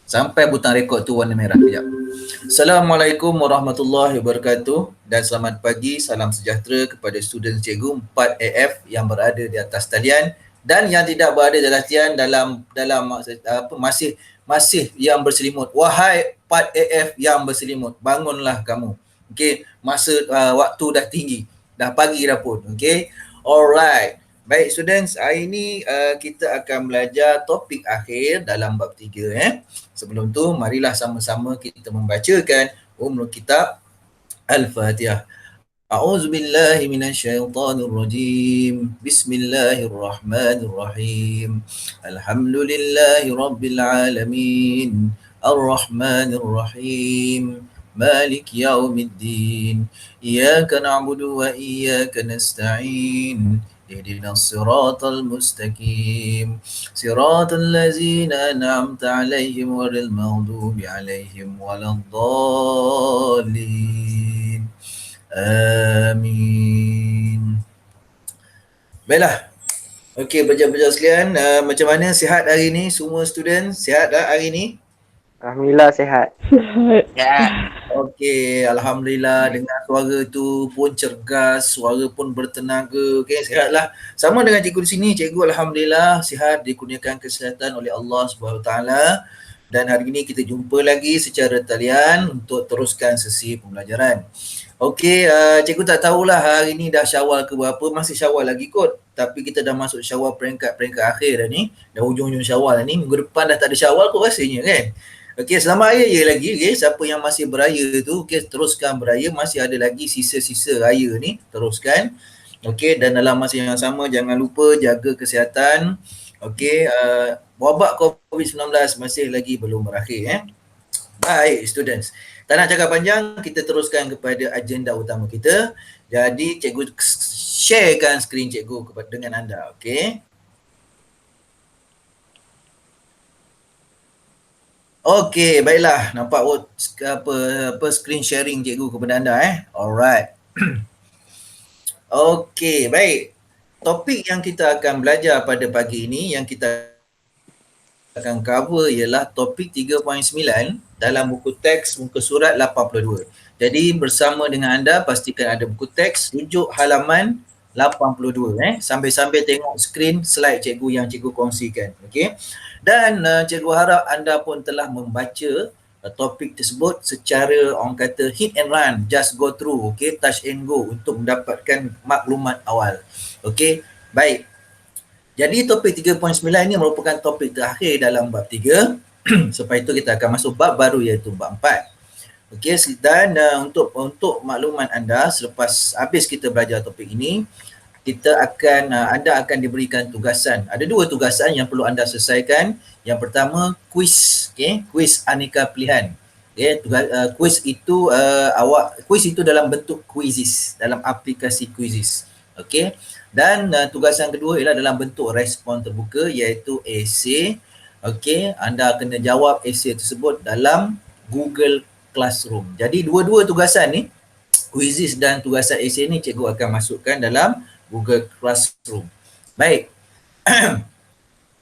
Sampai butang rekod tu warna merah. Kejap. Assalamualaikum warahmatullahi wabarakatuh dan selamat pagi, salam sejahtera kepada student cikgu 4AF yang berada di atas talian dan yang tidak berada di atas talian masih yang berselimut. Wahai 4AF yang berselimut, bangunlah kamu. Okey, waktu dah tinggi, dah pagi dah pun. Okey. Alright. Baik students, hari ini kita akan belajar topik akhir dalam bab 3. Sebelum tu, marilah sama-sama kita membacakan Ummul Kitab Al-Fatihah. A'udzubillahi minasyaitonirrajim. Bismillahirrahmanirrahim. Alhamdulillahi rabbil alamin. Ar-Rahmanir-Rahim. Malik yaumiddin. Iyyaka na'budu wa iyyaka nasta'in. اهدنا الصراط المستقيم صراط الذين أنعمت عليهم غير المغضوب عليهم ولا الضالين آمين. Baiklah. Okey, pelajar-pelajar sekalian, macam mana sihat hari ni? Semua student sihat tak hari ni? Alhamdulillah sihat. Okey, Alhamdulillah, dengar suara tu pun cergas, suara pun bertenaga. Okey, sihatlah. Sama dengan cikgu di sini, cikgu Alhamdulillah sihat, dikurniakan kesihatan oleh Allah SWT. Dan hari ini kita jumpa lagi secara talian untuk teruskan sesi pembelajaran. Okey, cikgu tak tahulah hari ni dah Syawal ke berapa, masih Syawal lagi kot. Tapi kita dah masuk Syawal peringkat akhir dah ni. Dah hujung-hujung Syawal dah ni, minggu depan dah tak ada Syawal kot rasanya kan. Okey, selamat raya je lagi. Okey, siapa yang masih beraya tu, okey, teruskan beraya. Masih ada lagi sisa-sisa raya ni, teruskan. Okey, dan dalam masa yang sama jangan lupa jaga kesihatan. Okey, wabak COVID-19 masih lagi belum berakhir. Baik, students. Tak nak cakap panjang, kita teruskan kepada agenda utama kita. Jadi, cikgu sharekan skrin cikgu dengan anda. Okey. Okey, baiklah. Nampak apa screen sharing cikgu kepada anda Alright. Okey, baik. Topik yang kita akan belajar pada pagi ini yang kita akan cover ialah topik 3.9 dalam buku teks muka surat 82. Jadi bersama dengan anda pastikan ada buku teks rujuk halaman 82 Sambil-sambil tengok skrin slide cikgu yang cikgu kongsikan. Okey. Dan cikgu harap anda pun telah membaca topik tersebut secara orang kata hit and run, just go through, okey, touch and go untuk mendapatkan maklumat awal. Okey, baik. Jadi topik 3.9 ini merupakan topik terakhir dalam bab 3. Selepas itu kita akan masuk bab baru iaitu bab 4. Okey, dan untuk maklumat anda, selepas habis kita belajar topik ini, anda akan diberikan tugasan. Ada 2 tugasan yang perlu anda selesaikan. Yang pertama, kuis, kuis aneka pilihan. Kuis itu kuis itu dalam bentuk quizzes, dalam aplikasi quizzes. Okey. Dan tugasan kedua ialah dalam bentuk respon terbuka iaitu esei. Okey, anda kena jawab esei tersebut dalam Google Classroom. Jadi dua-dua tugasan ni, quizzes dan tugasan esei ni cikgu akan masukkan dalam Google Classroom. Baik.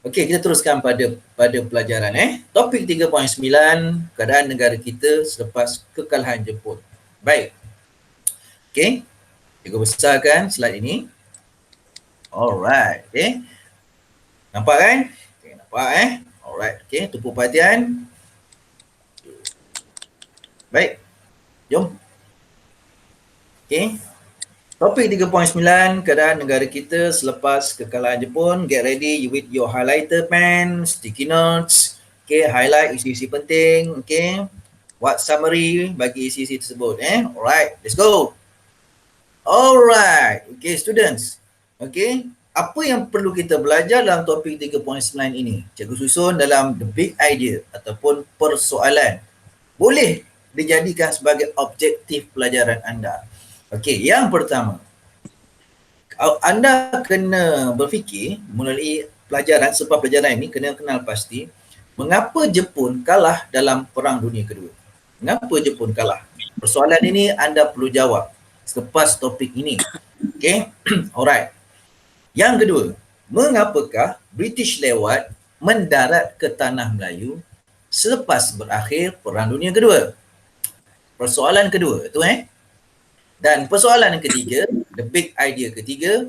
Okey, kita teruskan pada pelajaran Topik 3.9, keadaan negara kita selepas kekalahan Jepun. Baik. Okey. Cikgu besarkan slide ini. Alright, okey. Nampak kan? Okey, nampak Alright, okey, tupu perhatian. Baik. Jom. Okey. Topik 3.9, keadaan negara kita selepas kekalahan Jepun. Get ready with your highlighter pen, sticky notes. Okay, highlight isi-isi penting. Okay, buat summary bagi isi-isi tersebut. Alright, let's go. Alright, okay students. Okay, apa yang perlu kita belajar dalam topik 3.9 ini? Cikgu susun dalam the big idea ataupun persoalan. Boleh dijadikan sebagai objektif pelajaran anda. Okey, yang pertama, anda kena berfikir melalui sebab pelajaran ini kena kenal pasti mengapa Jepun kalah dalam Perang Dunia Kedua. Mengapa Jepun kalah? Persoalan ini anda perlu jawab selepas topik ini. Okey, alright. Yang kedua, mengapakah British lewat mendarat ke Tanah Melayu selepas berakhir Perang Dunia Kedua. Persoalan kedua tu Dan persoalan yang ketiga, the big idea ketiga,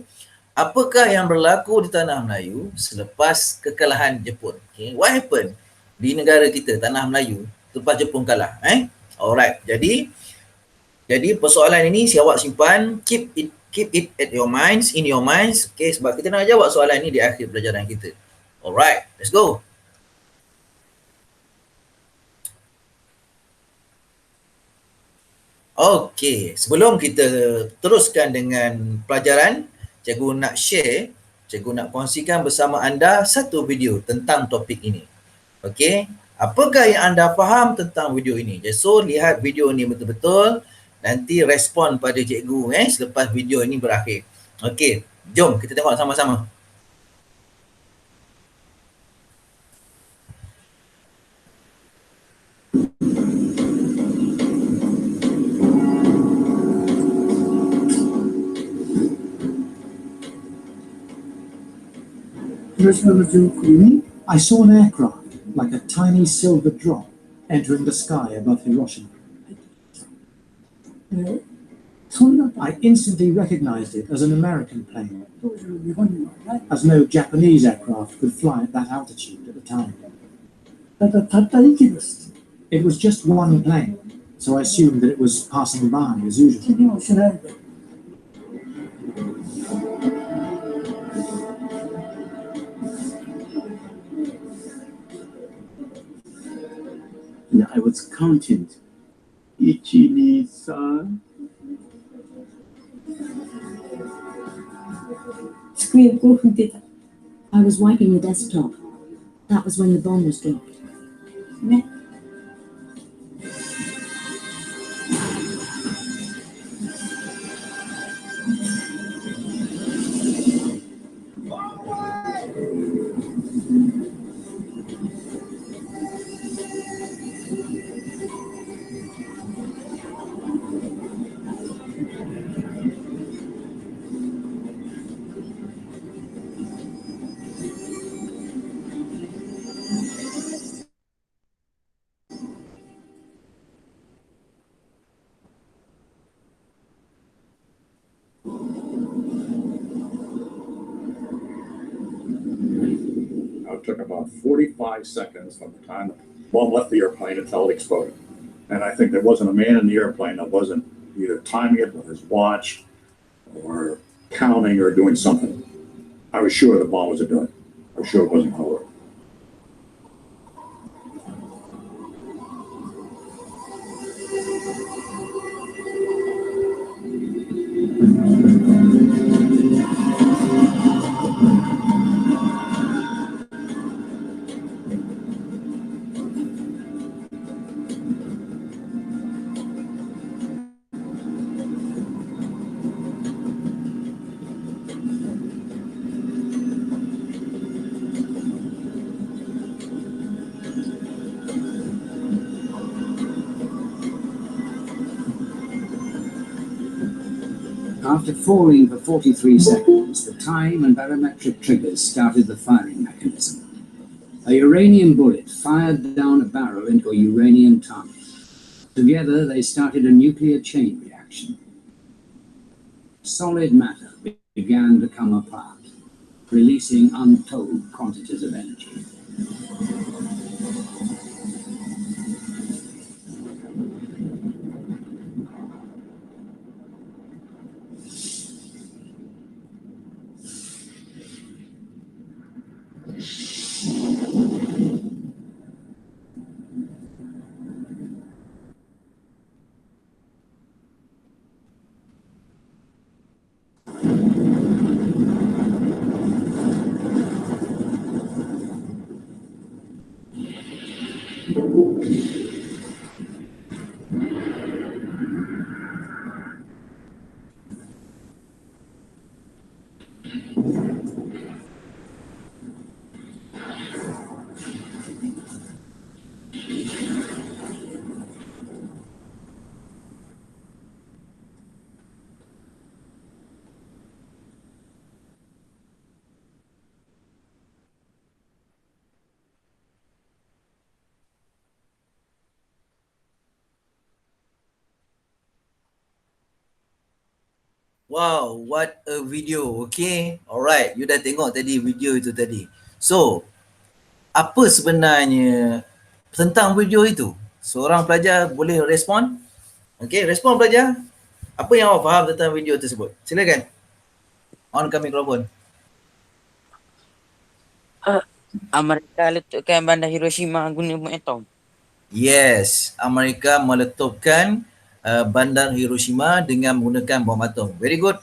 apakah yang berlaku di tanah Melayu selepas kekalahan Jepun? Okay. What happened di negara kita, tanah Melayu, selepas Jepun kalah? Alright, jadi persoalan ini si awak simpan, keep it at your minds, in your minds, okay, sebab kita nak jawab soalan ini di akhir pelajaran kita. Alright, let's go. Okey, sebelum kita teruskan dengan pelajaran, cikgu nak share, cikgu nak kongsikan bersama anda satu video tentang topik ini. Okey, apakah yang anda faham tentang video ini? So, lihat video ini betul-betul, nanti respon pada cikgu selepas video ini berakhir. Okey, jom kita tengok sama-sama. I saw an aircraft, like a tiny silver drop, entering the sky above Hiroshima. I instantly recognized it as an American plane, as no Japanese aircraft could fly at that altitude at the time. It was just one plane, so I assumed that it was passing by as usual. I was counting. 1, 2, 3. I was wiping the desktop. That was when the bomb was dropped. It took about 45 seconds from the time the bomb left the airplane until it exploded. And I think there wasn't a man in the airplane that wasn't either timing it with his watch or counting or doing something. I was sure the bomb wasn't doing it. I was sure it wasn't going to work. After falling for 43 seconds, the time and barometric triggers started the firing mechanism. A uranium bullet fired down a barrel into a uranium target. Together, they started a nuclear chain reaction. Solid matter began to come apart, releasing untold quantities of energy. Wow, what a video. Okay. Alright, you dah tengok tadi video itu tadi. So, apa sebenarnya tentang video itu? Seorang pelajar boleh respon? Okay, respon pelajar. Apa yang awak faham tentang video tersebut? Silakan. On-kan mikrofon. Amerika letakkan bandar Hiroshima guna bom atom. Yes, Amerika meletupkan bandar Hiroshima dengan menggunakan bom atom. Very good,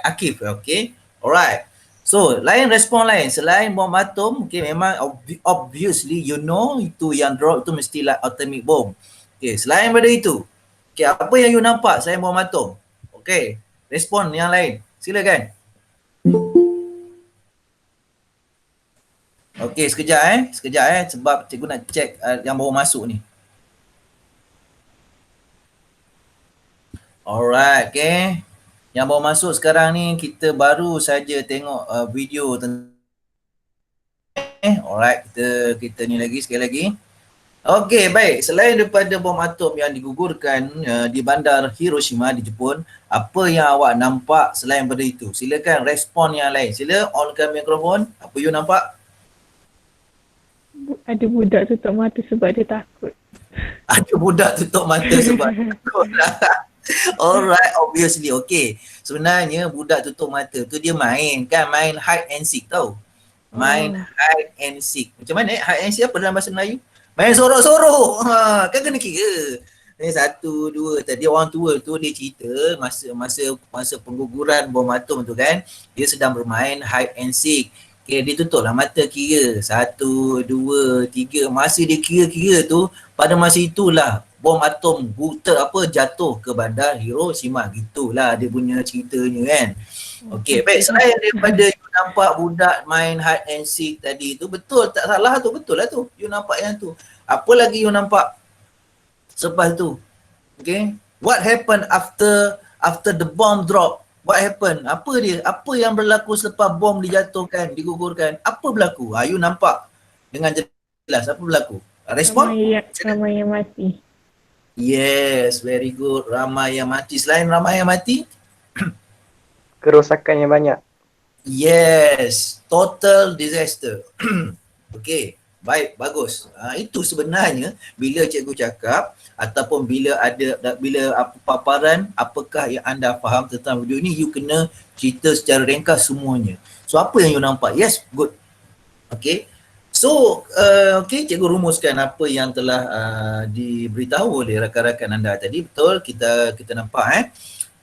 Akif, okay. Alright. So, lain respon lain selain bom atom, okay, memang obviously you know itu yang drop itu mestilah atomic bomb. Okay, selain daripada itu, okay, apa yang you nampak selain bom atom? Okay, respon yang lain. Silakan. Okey, sekejap sebab cikgu nak check yang baru masuk ni. Alright, okay. Yang baru masuk sekarang ni kita baru saja tengok video tentang alright, kita ni lagi sekali lagi. Okey, baik. Selain daripada bom atom yang digugurkan di bandar Hiroshima di Jepun, apa yang awak nampak selain daripada itu? Silakan respon yang lain. Sila onkan mikrofon. Apa you nampak? Ada budak tutup mata sebab dia takut. Ada budak tutup mata sebab takut. Alright, obviously. Okay. Sebenarnya budak tutup mata tu dia main hide and seek tau. Main hide and seek. Macam mana hide and seek apa dalam bahasa Melayu? Main sorok-sorok. Kan kena kira. Satu, dua. Tadi orang tua tu dia cerita masa pengguguran bom atom tu kan, dia sedang bermain hide and seek. Okay, dia tutuplah mata kira. 1, 2, 3. Masa dia kira-kira tu, pada masa itulah bom atom jatuh ke bandar Hiroshima. Gitulah dia punya ceritanya kan. Okey, baik. Selain daripada you nampak budak main hide and seek tadi tu, betul tak salah tu, betul lah tu. You nampak yang tu. Apa lagi you nampak selepas tu? Okay. What happened after the bomb drop? What happened? Apa yang berlaku selepas bom dijatuhkan, digugurkan? Apa berlaku? You nampak dengan jelas apa berlaku? Respon? Ramai yang mati. Yes, very good. Ramai yang mati. Selain ramai yang mati? Kerosakan yang banyak. Yes, total disaster. Okay, baik, bagus. Itu sebenarnya bila cikgu cakap ataupun bila paparan apakah yang anda faham tentang video ini, you kena cerita secara ringkas semuanya. So apa yang you nampak? Yes, good. Okay. So, okay, cikgu rumuskan apa yang telah diberitahu oleh rakan-rakan anda tadi. Betul, kita nampak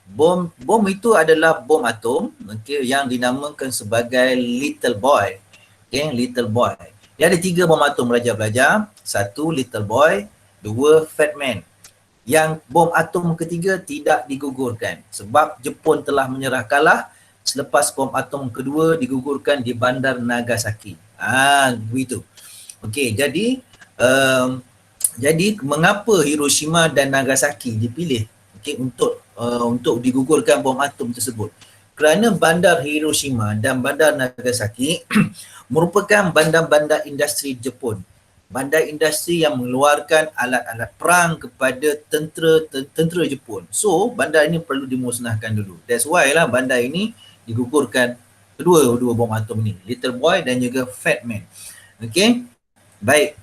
bom itu adalah bom atom, okay, yang dinamakan sebagai little boy. Okay, little boy. Dia ada 3 bom atom belajar-belajar. 1 little boy, 2 fat man. Yang bom atom ketiga tidak digugurkan sebab Jepun telah menyerah kalah selepas bom atom kedua digugurkan di bandar Nagasaki. Begitu. Okey, jadi mengapa Hiroshima dan Nagasaki dipilih untuk digugurkan bom atom tersebut? Kerana bandar Hiroshima dan bandar Nagasaki merupakan bandar-bandar industri Jepun. Bandar industri yang mengeluarkan alat-alat perang kepada tentera Jepun. So, bandar ini perlu dimusnahkan dulu. That's why lah bandar ini digugurkan kedua bom atom ni. Little boy dan juga fat man. Okay. Baik.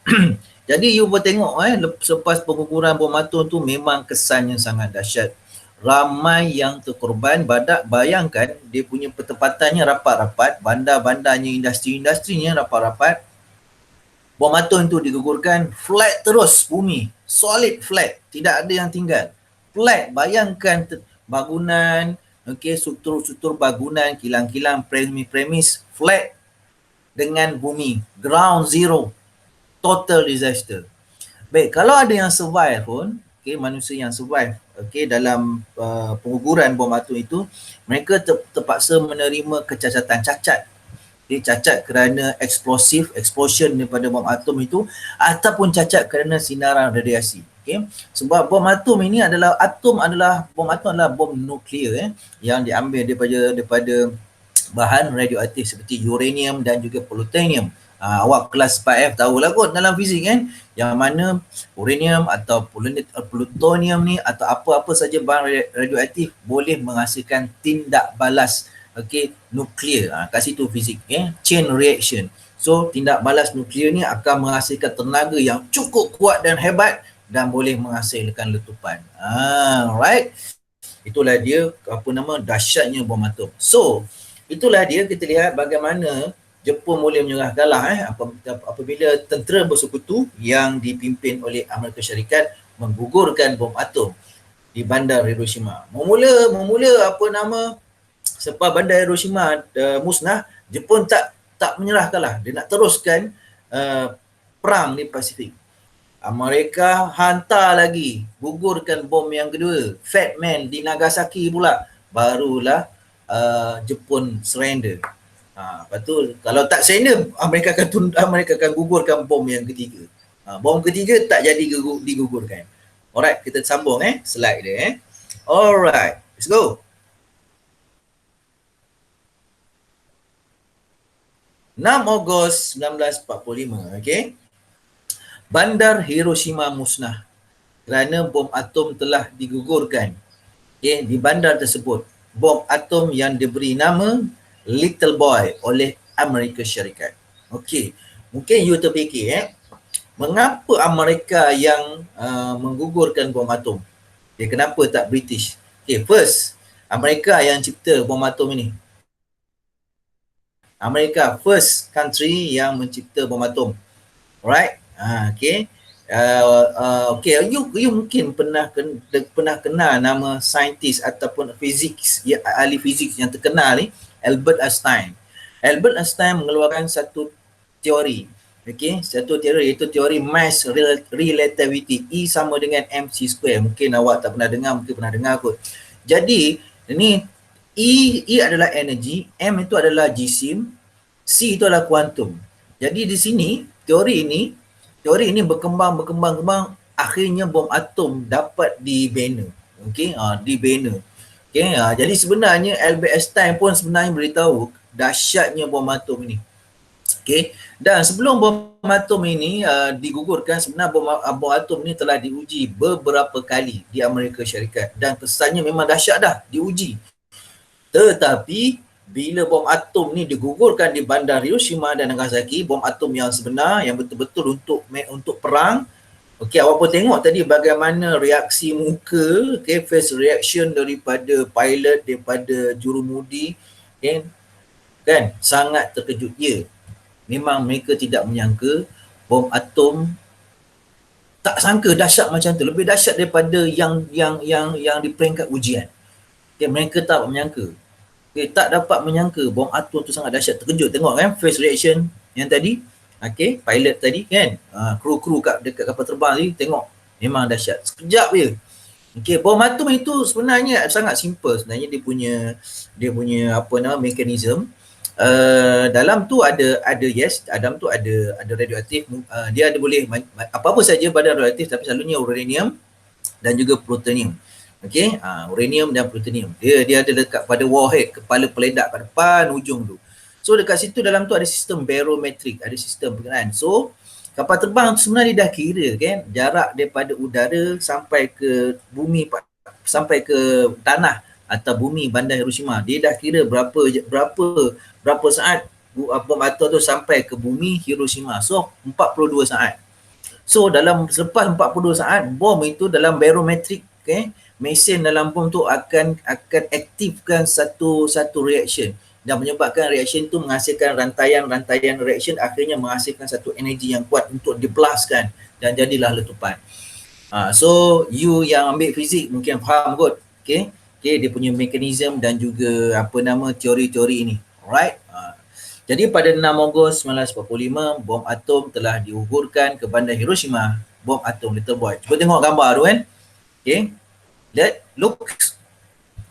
Jadi you boleh tengok selepas pengukuran bom atom tu memang kesannya sangat dahsyat. Ramai yang terkorban. Bayangkan dia punya pertempatannya rapat-rapat, bandar-bandarnya, industri-industrinya rapat-rapat. Bom atom tu digugurkan, flat terus bumi, solid flat, tidak ada yang tinggal. Flat, bayangkan bangunan, okay, struktur-struktur bangunan, kilang-kilang, premis flat dengan bumi, ground zero, total disaster. Baik, kalau ada yang survive pun, okay, manusia yang survive, okay, dalam pengukuran bom atom itu, mereka terpaksa menerima kecacatan, cacat. Okay, cacat kerana explosion daripada bom atom itu ataupun cacat kerana sinaran radiasi. Okay. Sebab bom atom ini adalah bom atom adalah bom nuklear yang diambil daripada bahan radioaktif seperti uranium dan juga plutonium Awak kelas 4F tahulah kot dalam fizik kan, yang mana uranium atau plutonium ni atau apa-apa saja bahan radioaktif boleh menghasilkan tindak balas nuklear. Kat situ fizik, chain reaction. So tindak balas nuklear ni akan menghasilkan tenaga yang cukup kuat dan hebat dan boleh menghasilkan letupan. Right. Itulah dia dahsyatnya bom atom. So itulah dia, kita lihat bagaimana Jepun boleh menyerah kalah apabila tentera bersekutu yang dipimpin oleh Amerika Syarikat menggugurkan bom atom di bandar Hiroshima. Memula sebab bandar Hiroshima musnah, Jepun tak menyerah kalah. Dia nak teruskan perang di Pasifik. Amerika hantar lagi, gugurkan bom yang kedua, Fat Man di Nagasaki pula. Barulah Jepun surrender. Lepas tu kalau tak surrender, Amerika akan gugurkan bom yang ketiga. Bom ketiga tak jadi digugurkan. Alright, kita sambung slide dia. Alright, let's go. 6 Ogos 1945, Bandar Hiroshima musnah kerana bom atom telah digugurkan. Di bandar tersebut, bom atom yang diberi nama Little Boy oleh Amerika Syarikat. Mungkin you terfikir mengapa Amerika yang menggugurkan bom atom? Kenapa tak British? First, Amerika yang cipta bom atom ini. Amerika first country yang mencipta bom atom. Alright? You mungkin pernah kenal nama saintis ataupun ahli fizik yang terkenal ni, Albert Einstein. Albert Einstein mengeluarkan satu teori. Satu teori iaitu teori mass relativity. E sama dengan mc². Mungkin awak tak pernah dengar, mungkin pernah dengar kot. Jadi ini E adalah energi, M itu adalah jisim, C itu adalah kuantum. Jadi di sini teori ini berkembang, akhirnya bom atom dapat dibina. Dibina. Jadi sebenarnya Albert Einstein pun sebenarnya beritahu dahsyatnya bom atom ini. Dan sebelum bom atom ini digugurkan, sebenarnya bom atom ini telah diuji beberapa kali di Amerika Syarikat dan kesannya memang dahsyat dah diuji. Tetapi bila bom atom ni digugurkan di bandar Hiroshima dan Nagasaki, bom atom yang sebenar, yang betul-betul untuk perang. Awak pun tengok tadi bagaimana reaksi muka, face reaction daripada pilot, daripada jurumudi, kan sangat terkejut. Memang mereka tidak menyangka bom atom, tak sangka dahsyat macam tu, lebih dahsyat daripada yang di peringkat ujian. Mereka tak menyangka. Tak dapat menyangka bom atom tu sangat dahsyat. Terkejut tengok kan face reaction yang tadi. Pilot tadi kan, kru dekat kapal terbang tadi tengok memang dahsyat. Sekejap je. Bom atom itu sebenarnya sangat simple sebenarnya, dia punya mekanisme. Dalam tu ada dalam tu ada radioaktif. Dia ada boleh apa-apa saja badan radioaktif, tapi selalunya uranium dan juga plutonium. Uranium dan plutonium. Dia ada dekat pada warhead, kepala peledak kat depan ujung tu. So dekat situ dalam tu ada sistem barometrik, ada sistem perkiraan. So kapal terbang tu sebenarnya dah kira kan jarak daripada udara sampai ke bumi, sampai ke tanah atau bumi bandar Hiroshima. Dia dah kira berapa saat bom atom tu sampai ke bumi Hiroshima. So 42 saat. So selepas 42 saat, bom itu dalam barometrik, mesin dalam bom tu akan aktifkan satu reaction dan menyebabkan reaction tu menghasilkan rantaian reaction, akhirnya menghasilkan satu energi yang kuat untuk diblaskan dan jadilah letupan. So you yang ambil fizik mungkin faham kot. Dia punya mekanisme dan juga teori-teori ini. Alright. Jadi pada 6 Ogos 1945, bom atom telah digugurkan ke bandar Hiroshima, bom atom Little Boy. Cuba tengok gambar tu kan. Look.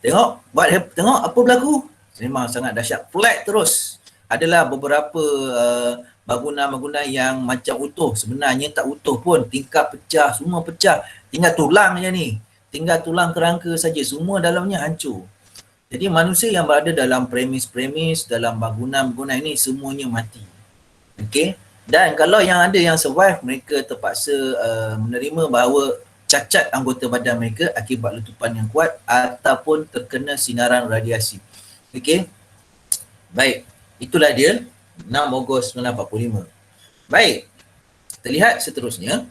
Tengok apa berlaku. Memang sangat dahsyat. Flat terus. Adalah beberapa bangunan-bangunan yang macam utuh. Sebenarnya tak utuh pun. Tingkap pecah, semua pecah. Tinggal tulang je ni. Tinggal tulang kerangka saja. Semua dalamnya hancur. Jadi manusia yang berada dalam premis-premis, dalam bangunan-bangunan ini semuanya mati. Okey. Dan kalau yang ada yang survive, mereka terpaksa menerima bahawa cacat anggota badan mereka akibat letupan yang kuat ataupun terkena sinaran radiasi. Okey. Baik. Itulah dia 6 Ogos 1945. Baik. Kita lihat seterusnya.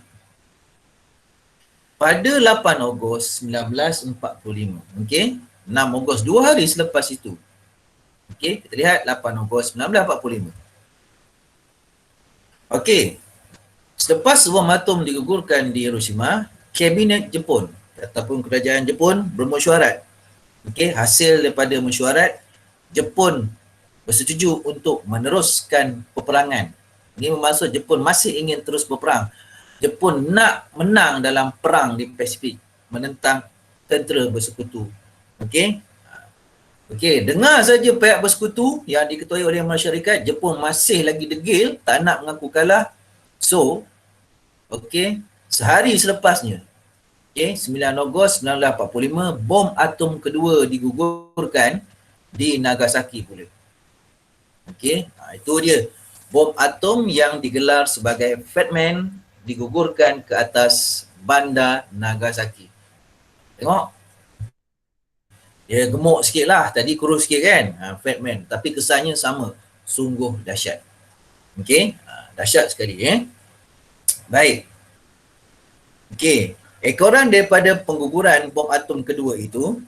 Pada 8 Ogos 1945. Okey. 6 Ogos, 2 hari selepas itu. Okey, kita lihat 8 Ogos 1945. Okey. Selepas bom atom digugurkan di Hiroshima, Kabinet Jepun ataupun Kerajaan Jepun bermesyuarat. Okey, hasil daripada mesyuarat, Jepun bersetuju untuk meneruskan peperangan. Ini bermaksud Jepun masih ingin terus berperang. Jepun nak menang dalam perang di Pasifik menentang tentera bersekutu. Okey. Okey, dengar saja pihak bersekutu yang diketuai oleh Amerika Syarikat, Jepun masih lagi degil, tak nak mengaku kalah. So, okey, sehari selepasnya, okey, 9 Ogos 1945, bom atom kedua digugurkan di Nagasaki pula. Okey, itu dia. Bom atom yang digelar sebagai Fat Man digugurkan ke atas bandar Nagasaki. Tengok. Dia gemuk sikit lah, tadi kurus sikit kan, Fat Man. Tapi kesannya sama, sungguh dahsyat. Okey, dahsyat sekali Baik. Okey, ekoran daripada pengguguran bom atom kedua itu,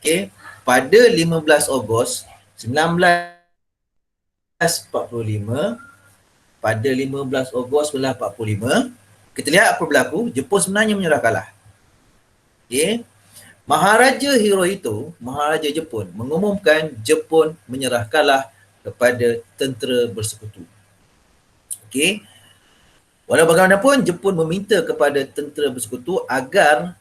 okey, pada 15 Ogos 1945, pada 15 Ogos 1945, kita lihat apa berlaku. Jepun sebenarnya menyerah kalah. Okey. Maharaja Hirohito, Maharaja Jepun, mengumumkan Jepun menyerah kalah kepada tentera bersekutu. Okey. Walau bagaimanapun, Jepun meminta kepada tentera bersekutu agar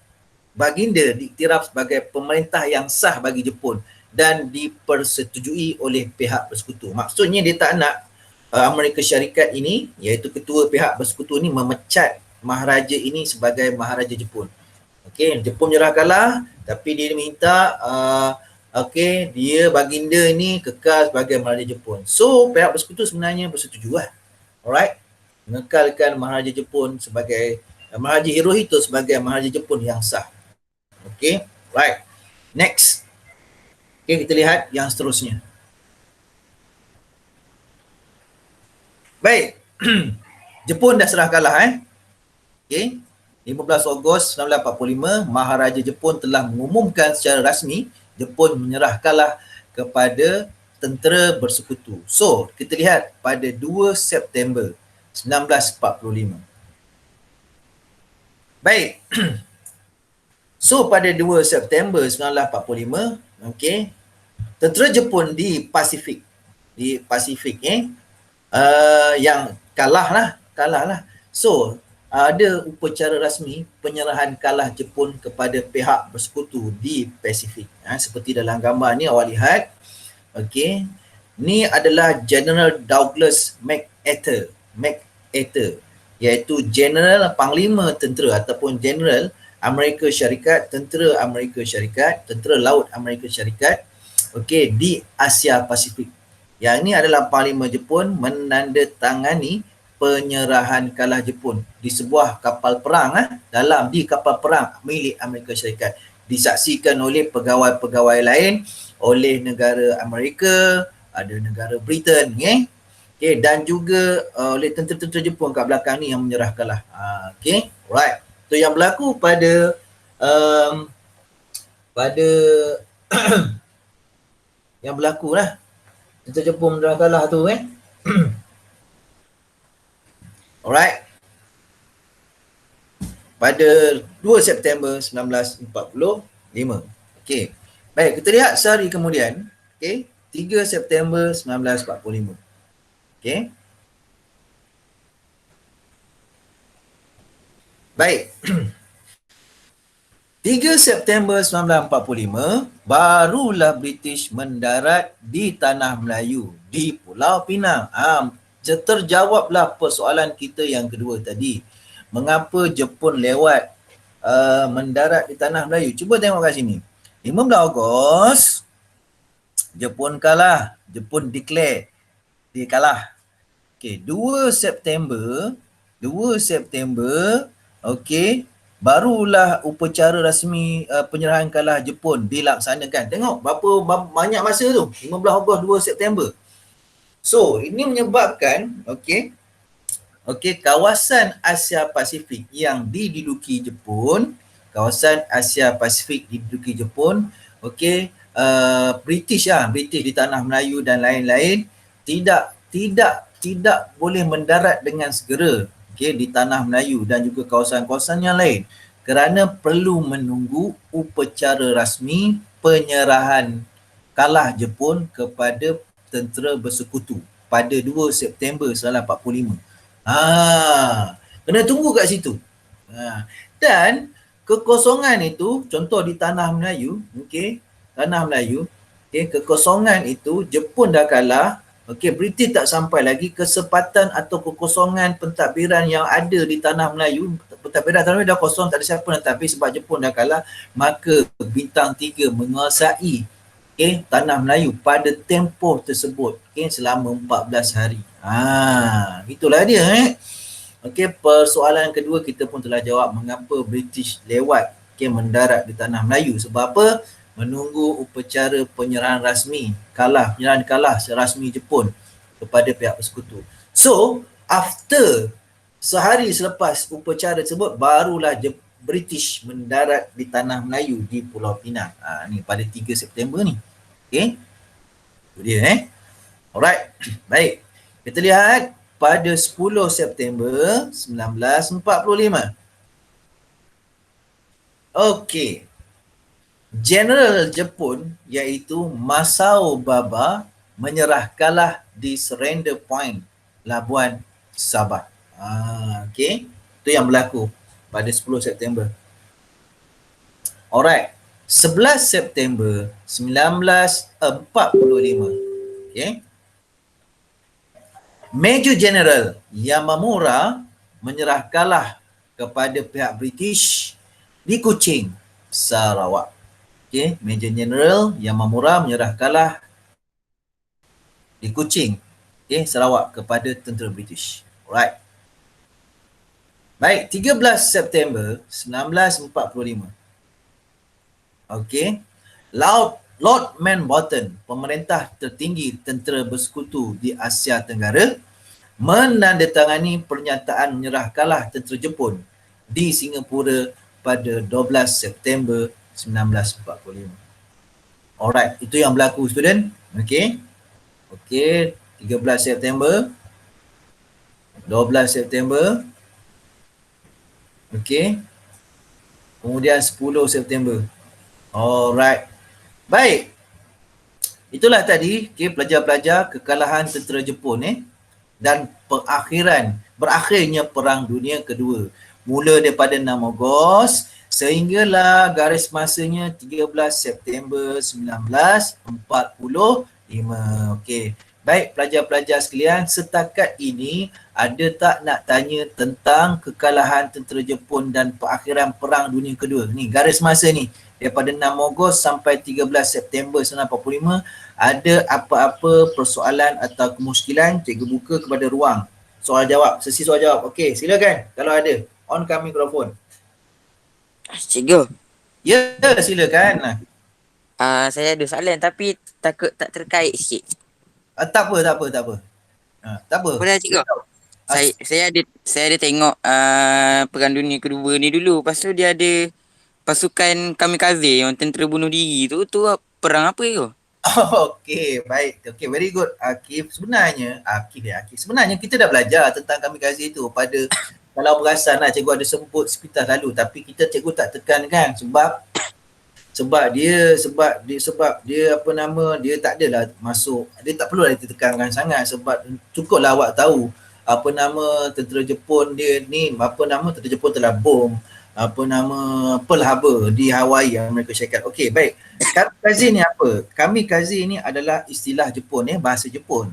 baginda diiktiraf sebagai pemerintah yang sah bagi Jepun dan dipersetujui oleh pihak bersekutu. Maksudnya dia tak nak Amerika Syarikat ini, iaitu ketua pihak bersekutu ini, memecat Maharaja ini sebagai Maharaja Jepun. Okey, Jepun menyerah kalah, tapi dia minta okey, dia baginda ni kekal sebagai Maharaja Jepun. So, pihak bersekutu sebenarnya bersetuju lah. Alright? Mengekalkan Maharaja Jepun sebagai Maharaja Hirohito sebagai Maharaja Jepun yang sah. Okey, right. Next. Okey, kita lihat yang seterusnya. Baik. Jepun dah serah kalah Okey. 15 Ogos 1945, Maharaja Jepun telah mengumumkan secara rasmi Jepun menyerah kalah kepada tentera bersekutu. So, kita lihat pada 2 September 1945. Baik. So, pada 2 September 1945, okey, tentera Jepun di Pasifik, yang kalah lah. So, ada upacara rasmi penyerahan kalah Jepun kepada pihak bersekutu di Pasifik. Seperti dalam gambar ni awak lihat. Okey. Ni adalah General Douglas MacArthur, iaitu General Panglima Tentera ataupun General Amerika Syarikat, Tentera Amerika Syarikat, Tentera Laut Amerika Syarikat, okey, di Asia Pasifik. Yang ini adalah Panglima Jepun menandatangani penyerahan kalah Jepun di sebuah kapal perang di kapal perang milik Amerika Syarikat, disaksikan oleh pegawai-pegawai lain, oleh negara Amerika, ada negara Britain okey, dan juga oleh tentera-tentera Jepun kat belakang ni yang menyerah kalah. Okey, right. So yang berlaku pada yang berlaku lah tentera Jepun menyerah kalah tu Alright. Pada 2 September 1945. Okey. Baik, kita lihat sehari kemudian, okey, 3 September 1945. Okey. Baik. 3 September 1945, barulah British mendarat di Tanah Melayu, di Pulau Pinang. Terjawablah persoalan kita yang kedua tadi. Mengapa Jepun lewat mendarat di Tanah Melayu? Cuba tengok kat sini. 15 Ogos, Jepun kalah. Jepun declare dia kalah. Okey, 2 September, okey, barulah upacara rasmi penyerahan kalah Jepun dilaksanakan. Tengok berapa banyak masa tu, 15 Ogos 2 September. So, ini menyebabkan kawasan Asia Pasifik yang diduduki Jepun, British di tanah Melayu dan lain-lain tidak boleh mendarat dengan segera di tanah Melayu dan juga kawasan-kawasan yang lain kerana perlu menunggu upacara rasmi penyerahan kalah Jepun kepada tentera bersekutu pada 2 September 1945. Kena tunggu kat situ. Dan kekosongan itu, contoh di tanah Melayu, kekosongan itu Jepun dah kalah, British tak sampai lagi, kesempatan atau kekosongan pentadbiran yang ada di tanah Melayu, pentadbiran tanah Melayu dah kosong, tak ada siapa nak tadbir sebab Jepun dah kalah, maka Bintang 3 menguasai tanah Melayu pada tempoh tersebut selama 14 hari. Itulah dia. Persoalan kedua kita pun telah jawab mengapa British lewat mendarat di tanah Melayu. Sebab apa? Menunggu upacara penyerahan kalah rasmi Jepun kepada pihak bersekutu. So, after sehari selepas upacara tersebut, barulah British mendarat di tanah Melayu di Pulau Pinang. Ni pada 3 September ni. Okey. Itu dia Alright. Baik. Kita lihat pada 10 September 1945. Okey. General Jepun iaitu Masao Baba menyerah kalah di Surrender Point, Labuan Sabah. Okey. Itu yang berlaku pada 10 September. Alright. 11 September 1945. Okey. Major General Yamamura menyerah kalah kepada pihak British di Kuching, Sarawak. Okey, Major General Yamamura menyerah kalah di Kuching, Sarawak kepada tentera British. Alright. Baik, 13 September 1945. Okey. Lord Mountbatten, pemerintah tertinggi tentera bersekutu di Asia Tenggara, menandatangani pernyataan menyerah kalah tentera Jepun di Singapura pada 12 September 1945. Alright, itu yang berlaku student. Okey. 13 September, 12 September. Okey. Kemudian 10 September. Alright. Baik. Itulah tadi pelajar-pelajar kekalahan tentera Jepun dan berakhirnya Perang Dunia Kedua. Mula daripada 6 Ogos sehinggalah garis masanya 13 September 1945. Okey. Baik pelajar-pelajar sekalian, setakat ini ada tak nak tanya tentang kekalahan tentera Jepun dan perakhiran Perang Dunia Kedua? Ni garis masa ni daripada 6 Ogos sampai 13 September 1945. Ada apa-apa persoalan atau kemusykilan, cikgu buka kepada ruang soal jawab, sesi soal jawab. Okey, silakan kalau ada. On mikrofon. Cikgu. Ya, silakan. Saya ada soalan tapi takut tak terkait sikit. Tak apa. Tak apa. Boleh cikgu? Saya ada tengok Perang Dunia Kedua ni dulu. Lepas tu dia ada pasukan kamikaze yang tentera bunuh diri tu perang apa tu? Okey, baik. Okey, very good. Akif, sebenarnya kita dah belajar tentang kamikaze tu pada kalau perasan lah cikgu ada sebut sekitar lalu, tapi cikgu tak tekankan sebab dia dia tak adalah masuk, dia tak perlu ditekankan sangat sebab cukuplah awak tahu tentera Jepun dia ni, tentera Jepun telah bom Pearl Harbor di Hawaii, Amerika Syarikat. Okey, baik. Kamikaze ni apa? Kamikaze ni adalah istilah Jepun, bahasa Jepun.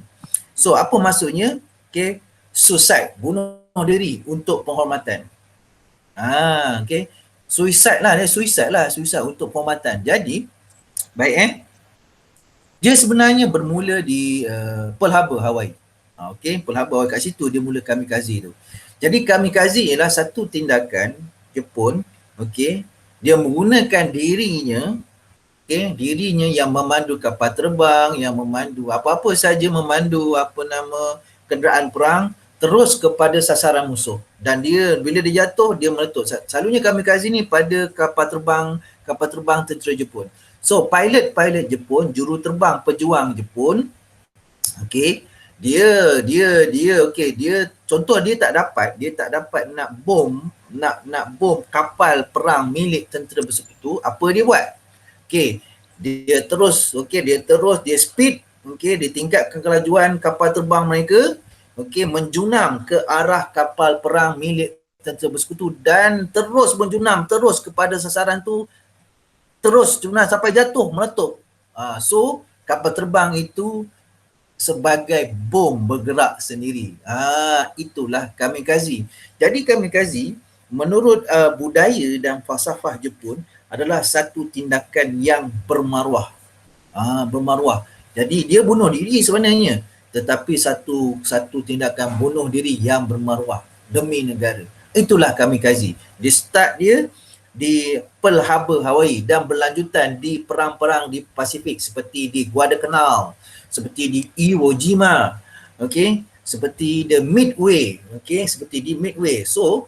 So, apa maksudnya? Okey, suicide, bunuh diri untuk penghormatan. Okey. Suicide untuk penghormatan. Jadi, baik dia sebenarnya bermula di Pearl Harbor, Hawaii. Okey, pelabur kat situ dia mula kamikaze tu. Jadi kamikaze ialah satu tindakan Jepun, okey, dia menggunakan dirinya, okey, dirinya yang memandu kapal terbang, yang memandu apa-apa saja, memandu kenderaan perang terus kepada sasaran musuh. Dan dia bila dia jatuh dia meletup. Selalunya kamikaze ni pada kapal terbang tentera Jepun. So pilot Jepun, juruterbang pejuang Jepun, okey, dia contoh dia tak dapat nak bom kapal perang milik tentera bersekutu. Apa dia buat? Okey, dia speed, okey, dia tingkatkan kelajuan kapal terbang mereka, okey, menjunam ke arah kapal perang milik tentera bersekutu dan terus menjunam terus kepada sasaran tu, terus junam sampai jatuh meletup. So kapal terbang itu sebagai bom bergerak sendiri. Itulah kamikaze. Jadi kamikaze menurut budaya dan falsafah Jepun adalah satu tindakan yang bermaruah. Bermaruah. Jadi dia bunuh diri sebenarnya, tetapi satu tindakan bunuh diri yang bermaruah demi negara. Itulah kamikaze. Dia start dia di Pearl Harbor, Hawaii dan berlanjutan di perang-perang di Pasifik seperti di Guadalcanal, seperti di Iwo Jima, okey, seperti the Midway, okey, seperti di Midway. So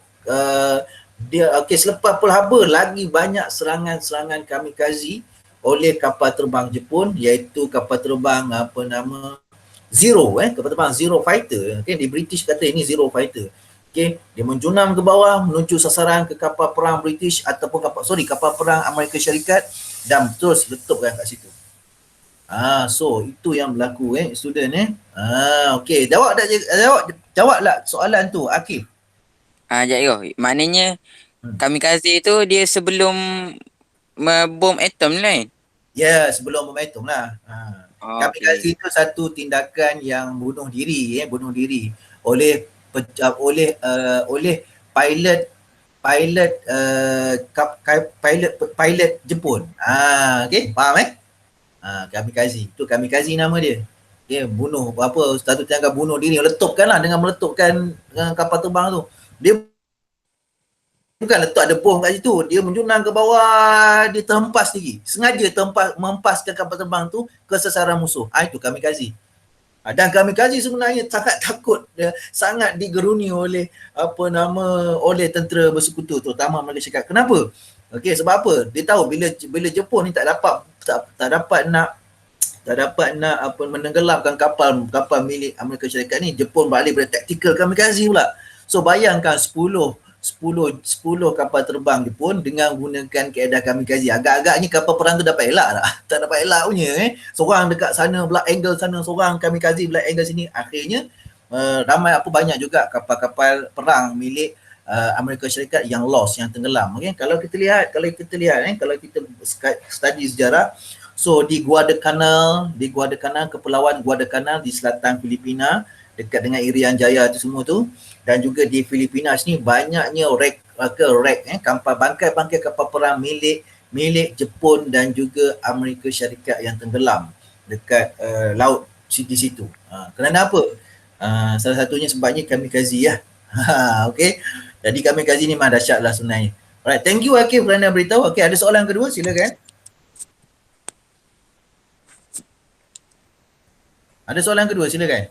selepas Pearl Harbor lagi banyak serangan-serangan kamikaze oleh kapal terbang Jepun, iaitu kapal terbang Zero, kapal terbang Zero Fighter. Okey, di British kata ini Zero Fighter. Okey, dia menjunam ke bawah menuju sasaran ke kapal perang British ataupun kapal perang Amerika Syarikat dan terus letupkan kat situ. So itu yang berlaku student. Okey, jawablah soalan tu Akif. Sekejap. Maknanya kamikaze tu dia sebelum bom atom lah kan? Ya, sebelum bom atom lah. Kamikaze Okay. itu satu tindakan yang bunuh diri oleh pilot Jepun. Okey, faham kamikaze. Itu kamikaze nama dia. Dia bunuh satu tindakan bunuh diri, dengan meletupkan kapal terbang tu. Dia bukan letak ada bom kat situ, dia menjunam ke bawah, dia terhempas diri. Sengaja menghempaskan kapal terbang tu ke sasaran musuh. Itu kamikaze. Dan kamikaze sebenarnya sangat takut, sangat digeruni oleh oleh tentera bersekutu, terutama Amerika Syarikat. Kenapa? Okey, sebab apa? Dia tahu bila Jepun ni tak dapat nak menenggelamkan kapal milik Amerika Syarikat ni, Jepun balik pada tactical kamikaze pula. So bayangkan 10 kapal terbang Jepun dengan gunakan kaedah kamikaze. Agak-agaknya kapal perang tu dapat elak tak? Tak dapat elak punya. Seorang dekat sana belah angle sana, seorang kamikaze belah angle sini. Akhirnya banyak juga kapal-kapal perang milik Amerika Syarikat yang lost, yang tenggelam. Okay? Kalau kita lihat kalau kita study sejarah, so di Guadalcanal, Kepulauan Guadalcanal di selatan Filipina, dekat dengan Irian Jaya tu semua tu, dan juga di Filipina sini banyaknya bangkai-bangkai kapal perang milik Jepun dan juga Amerika Syarikat yang tenggelam dekat laut di situ. Kerana apa? Salah satunya sebabnya kamikaze ya. Okey. Jadi kamikaze ni memang dahsyatlah sebenarnya. Alright, thank you Akif kerana beritahu. Okey, ada soalan kedua, silakan. Ada soalan kedua, silakan.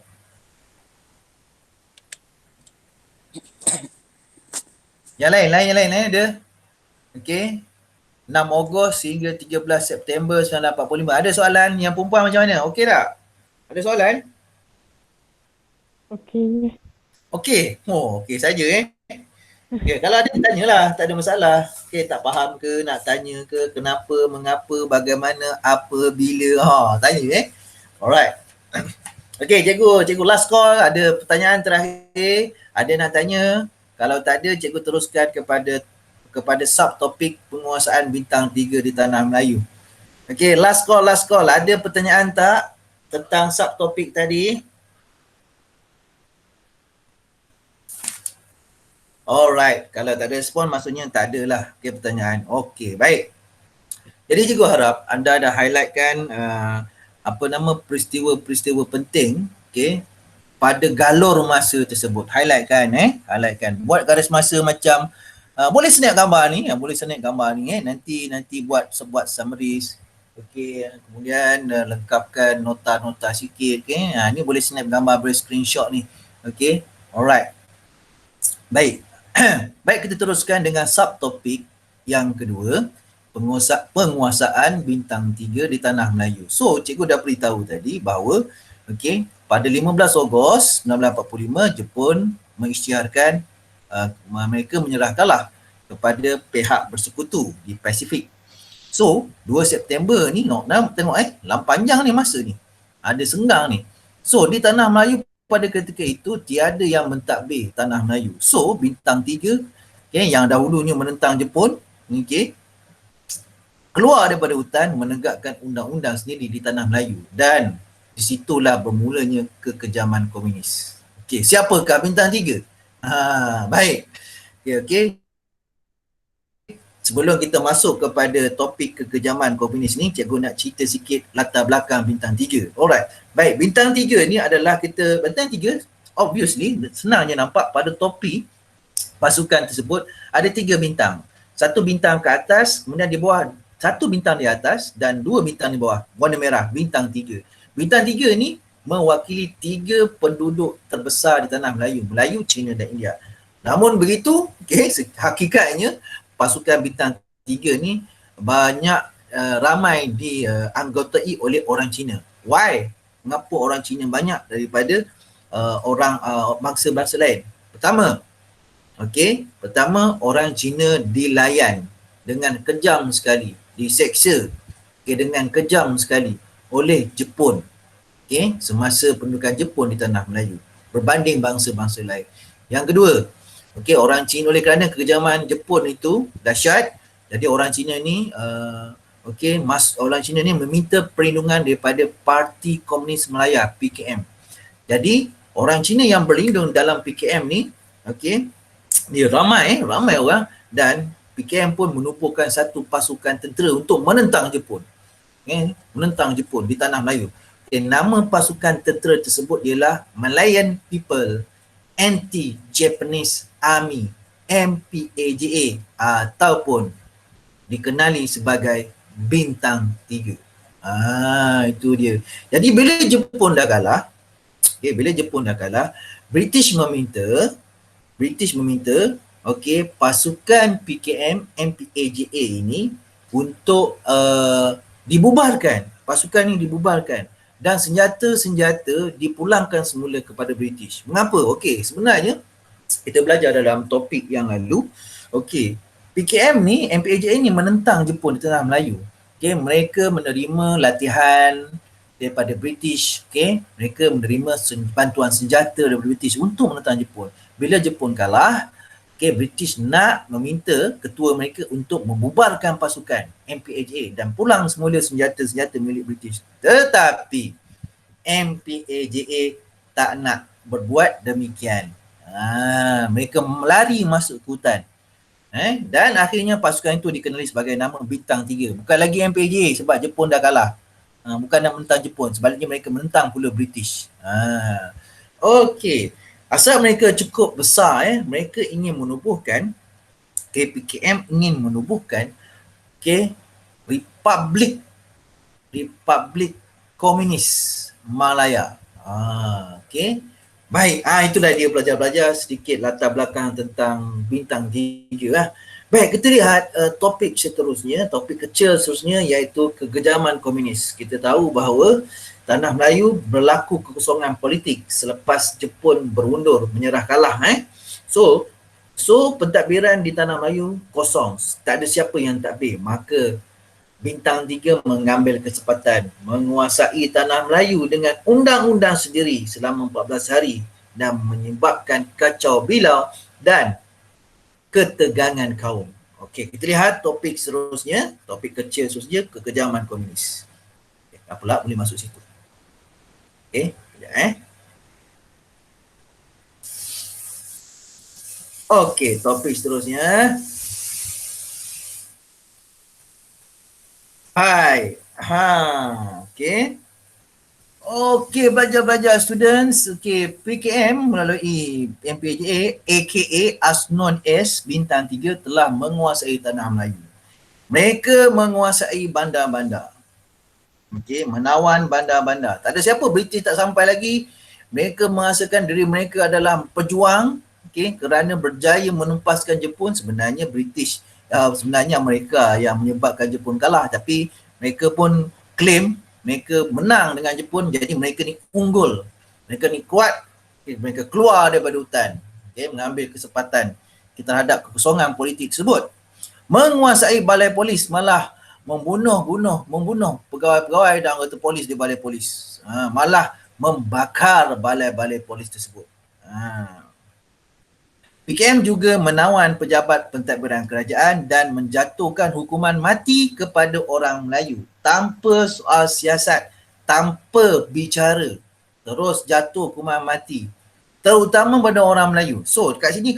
Yang lain ada. Okey. 6 Ogos hingga 13 September 1945. Ada soalan yang perempuan macam mana? Okey tak? Ada soalan? Okey. Okey. Okey saja Okay, kalau ada tanyalah, tak ada masalah. Okey, tak faham ke, nak tanya ke, kenapa, mengapa, bagaimana, apa, bila, tanya Alright. Okey, cikgu last call, ada pertanyaan terakhir, ada nak tanya? Kalau tak ada, cikgu teruskan kepada subtopik penguasaan bintang 3 di tanah Melayu. Okey, last call. Ada pertanyaan tak tentang subtopik tadi? Alright, kalau tak ada respon maksudnya tak ada lah pertanyaan. Okey, baik. Jadi cikgu harap anda dah highlightkan peristiwa-peristiwa penting pada galur masa tersebut. Highlight kan highlight kan. Buat garis masa macam boleh snap gambar ni, boleh snap gambar ni nanti buat summaries. Okey, kemudian lengkapkan nota-nota sikit ni boleh snap gambar, boleh screenshot ni. Okey. Alright. Baik. Baik, kita teruskan dengan subtopik yang kedua, penguasaan bintang 3 di tanah Melayu. So, cikgu dah beritahu tadi bahawa okey, pada 15 Ogos 1945 Jepun mengisytiharkan mereka menyerahkanlah kepada pihak bersekutu di Pasifik. So, 2 September ni tengok panjang ni masa ni. Ada senggang ni. So, di tanah Melayu pada ketika itu tiada yang mentadbir tanah Melayu. So, bintang 3 yang dahulunya menentang Jepun, keluar daripada hutan menegakkan undang-undang sendiri di tanah Melayu, dan di situlah bermulanya kekejaman komunis. Okey, siapakah bintang 3? Baik. Okey. Sebelum kita masuk kepada topik kekejaman komunis ni, cikgu nak cerita sikit latar belakang bintang 3. Alright. Baik, bintang 3 ni adalah bintang 3 obviously senangnya nampak pada topi pasukan tersebut ada 3 bintang. 1 bintang ke atas, kemudian di bawah 1 bintang di atas dan 2 bintang di bawah. Warna merah, bintang 3. Bintang 3 ni mewakili 3 penduduk terbesar di tanah Melayu, Cina dan India. Namun begitu, hakikatnya pasukan bintang 3 ni banyak ramai dianggotai oleh orang Cina. Why? Mengapa orang Cina banyak daripada orang bangsa-bangsa lain? Pertama, orang Cina dilayan dengan kejam sekali, diseksa dengan kejam sekali oleh Jepun. Semasa pendudukan Jepun di tanah Melayu berbanding bangsa-bangsa lain. Yang kedua, orang Cina, oleh kerana kekejaman Jepun itu dahsyat, jadi orang Cina ni orang Cina ni meminta perlindungan daripada Parti Komunis Malaya, PKM. Jadi orang Cina yang berlindung dalam PKM ni, dia ramai orang, dan PKM pun menubuhkan satu pasukan tentera untuk menentang Jepun. Menentang Jepun di tanah Melayu. Nama pasukan tentera tersebut ialah Malayan People Anti-Japanese Army, MPAJA, ataupun dikenali sebagai bintang 3. Itu dia. Jadi bila Jepun dah kalah, British meminta pasukan PKM MPAJA ini untuk dibubarkan. Pasukan ini dibubarkan dan senjata-senjata dipulangkan semula kepada British. Mengapa? Sebenarnya kita belajar dalam topik yang lalu. PKM ni, MPAJA ni menentang Jepun di tanah Melayu. Mereka menerima latihan daripada British. Mereka menerima bantuan senjata daripada British untuk menentang Jepun. Bila Jepun kalah, British nak meminta ketua mereka untuk membubarkan pasukan MPAJA dan pulang semula senjata-senjata milik British. Tetapi MPAJA tak nak berbuat demikian. Mereka melari masuk ke hutan. Dan akhirnya pasukan itu dikenali sebagai nama bintang 3. Bukan lagi MPAJA sebab Jepun dah kalah. Bukan nak menentang Jepun, sebaliknya mereka menentang pula British. Asal mereka cukup besar, mereka ingin menubuhkan, PKM ingin menubuhkan Republik Komunis Malaya. Baik, itulah dia belajar sedikit latar belakang tentang bintang 3. Baik, kita lihat topik seterusnya, topik kecil seterusnya, iaitu kekejaman komunis. Kita tahu bahawa tanah Melayu berlaku kekosongan politik selepas Jepun berundur, menyerah kalah. So pentadbiran di tanah Melayu kosong, tak ada siapa yang tadbir. Maka bintang 3 mengambil kesempatan menguasai tanah Melayu dengan undang-undang sendiri selama 14 hari dan menyebabkan kacau bilau dan ketegangan kaum. Kita lihat topik seterusnya, topik kecil seterusnya, kekejaman komunis. Apalah, boleh masuk situ. Sekejap. Topik seterusnya. Hai. Okey, belajar-belajar students. Okey, PKM melalui MPAJA aka as known as Bintang 3 telah menguasai tanah Melayu. Mereka menguasai bandar-bandar. Okey, menawan bandar-bandar. Tak ada siapa, British tak sampai lagi. Mereka merasakan diri mereka adalah pejuang, okey, kerana berjaya menempaskan Jepun. Sebenarnya British, sebenarnya mereka yang menyebabkan Jepun kalah, tapi mereka pun claim mereka menang dengan Jepun, jadi mereka ni unggul. Mereka ni kuat, okay, mereka keluar daripada hutan, okay, mengambil kesempatan terhadap kekosongan politik tersebut. Menguasai balai polis, malah membunuh pegawai-pegawai dan anggota polis di balai polis. Malah membakar balai-balai polis tersebut. PKM juga menawan pejabat pentadbiran kerajaan dan menjatuhkan hukuman mati kepada orang Melayu tanpa soal siasat, tanpa bicara. Terus jatuh hukuman mati, terutama pada orang Melayu. So kat sini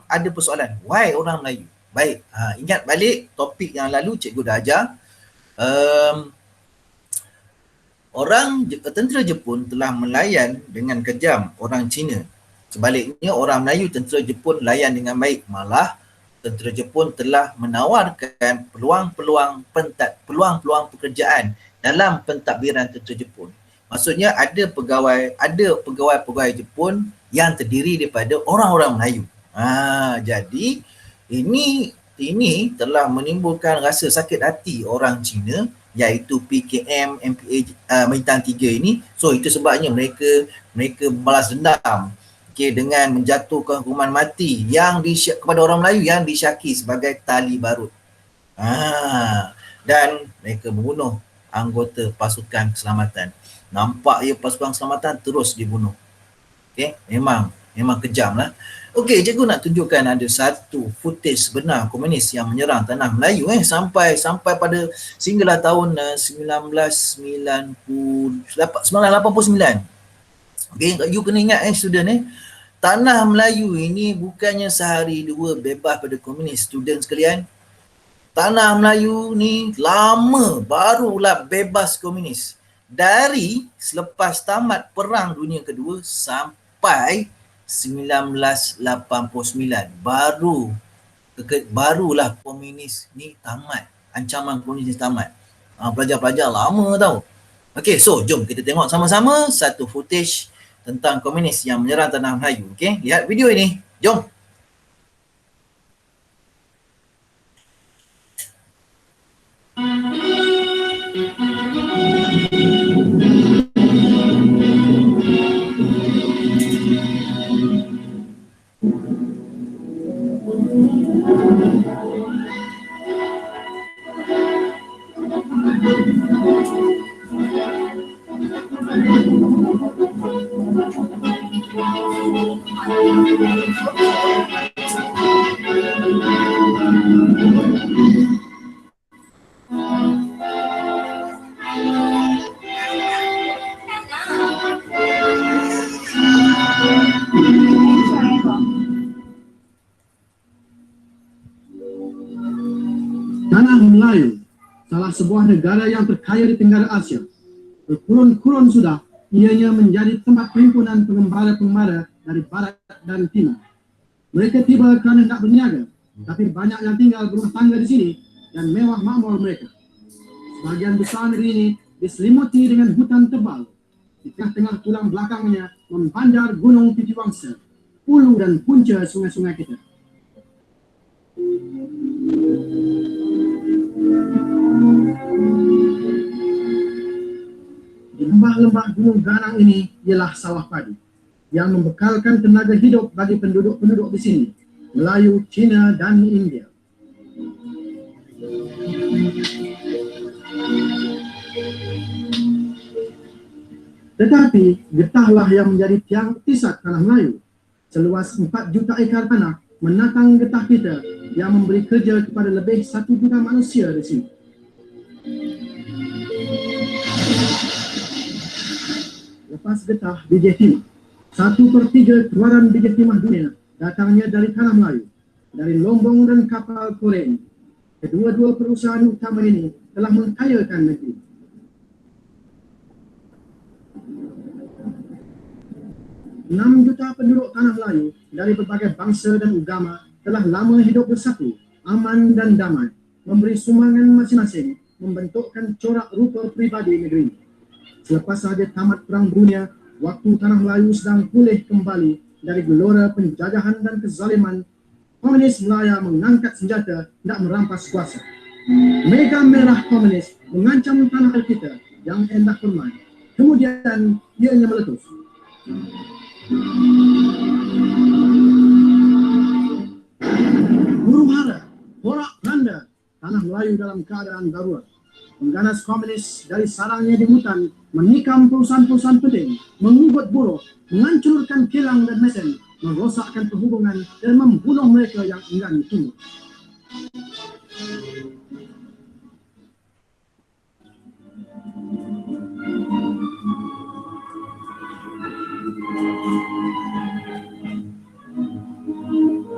ada persoalan, why orang Melayu? Baik, ingat balik topik yang lalu cikgu dah ajar. Tentera Jepun telah melayan dengan kejam orang Cina. Sebaliknya, orang Melayu tentera Jepun layan dengan baik. Malah tentera Jepun telah menawarkan peluang-peluang pekerjaan dalam pentadbiran tentera Jepun. Maksudnya ada pegawai-pegawai Jepun yang terdiri daripada orang-orang Melayu. Jadi ini telah menimbulkan rasa sakit hati orang Cina, iaitu PKM, MPA Bintang 3 ini. So itu sebabnya mereka balas dendam, okay, dengan menjatuhkan hukuman mati yang kepada orang Melayu yang disyaki sebagai tali barut. Dan mereka membunuh anggota pasukan keselamatan. Nampak ya, pasukan keselamatan terus dibunuh. Okay, memang kejam lah. Okey, cikgu nak tunjukkan ada satu footage sebenar komunis yang menyerang tanah Melayu sampai pada sehinggalah tahun 1989. Okey, you kena ingat student tanah Melayu ini bukannya sehari dua bebas pada komunis, student sekalian. Tanah Melayu ni lama barulah bebas komunis. Dari selepas tamat Perang Dunia Kedua sampai 1989 barulah komunis ni tamat. Ancaman komunis ni tamat. Pelajar-pelajar lama tau. Okey, so jom kita tengok sama-sama satu footage tentang komunis yang menyerang tanah Melayu. Okey, lihat video ini. Jom. Tanah Melayu, salah sebuah negara yang terkaya di Tenggara Asia. Berkurun-kurun sudah, ianya menjadi tempat perhimpunan pengembara-pengembara dari barat dan timur. Mereka tiba kerana hendak berniaga, tapi banyak yang tinggal berumah tangga di sini dan mewah makmur mereka. Sebagian besar negeri ini diselimuti dengan hutan tebal. Di tengah-tengah tulang belakangnya membandar gunung Pitiwangsa, hulu dan punca sungai-sungai kita. Di lembah-lembah gunung ganang ini ialah sawah padi yang membekalkan tenaga hidup bagi penduduk-penduduk di sini, Melayu, Cina dan India. Tetapi getahlah yang menjadi tiang tisak tanah Melayu. Seluas 4 juta ekar tanah menatang getah kita yang memberi kerja kepada lebih 1 juta manusia di sini. Lepas getah biji timah, 1/3 keluaran biji timah dunia datangnya dari tanah Melayu, dari Lombong dan kapal Korea. Kedua-dua perusahaan utama ini telah mengkayakan negeri. 6 juta penduduk tanah Melayu dari berbagai bangsa dan agama telah lama hidup bersatu, aman dan damai, memberi sumbangan masing-masing, membentukkan corak rupa pribadi negeri. Selepas sahaja tamat Perang Dunia, waktu tanah Melayu sedang pulih kembali dari gelora penjajahan dan kezaliman, komunis Melaya mengangkat senjata nak merampas kuasa. Mega merah komunis mengancam tanah air kita yang hendak permai. Kemudian ianya meletus. Huru hara, porak-poranda, tanah Melayu dalam keadaan darurat. Pengganas komunis dari sarangnya di hutan menikam perusahaan-perusahaan penting, mengugut buruh, menghancurkan kilang dan mesin, merosakkan perhubungan dan membunuh mereka yang enggan tunduk.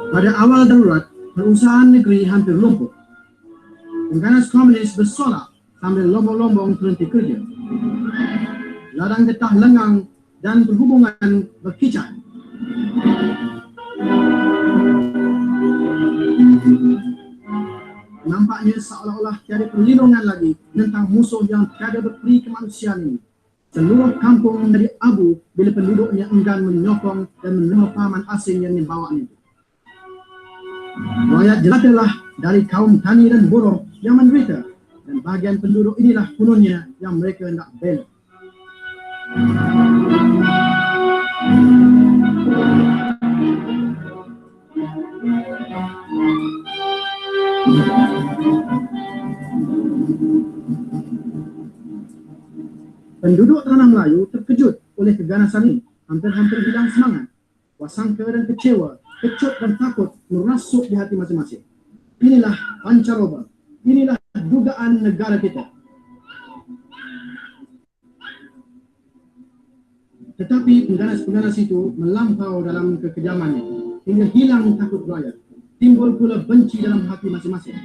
Pada awal darurat, perusahaan negeri hampir lumpuh. Pengganas komunis bersorak sambil lombong-lombong berhenti kerja. Ladang getah lengang dan perhubungan berkicau. Nampaknya seolah-olah tiada perlindungan lagi tentang musuh yang tiada berperi kemanusiaan ini. Seluruh kampung menjadi abu bila penduduknya enggan menyokong dan menerima paman asing yang dibawanya itu. Rakyat jelatalah dari kaum tani dan buruh yang menderita, dan bahagian penduduk inilah kononnya yang mereka hendak bela. Penduduk tanah Melayu terkejut oleh keganasan ini, hampir-hampir hilang semangat. Wasangka dan kecewa, kecut dan takut merasuk di hati masing-masing. Inilah pancaroba, inilah dugaan negara kita. Tetapi pengganas-pengganas itu melampau dalam kekejamannya, hingga hilang takut rakyat. Timbul pula benci dalam hati masing-masing.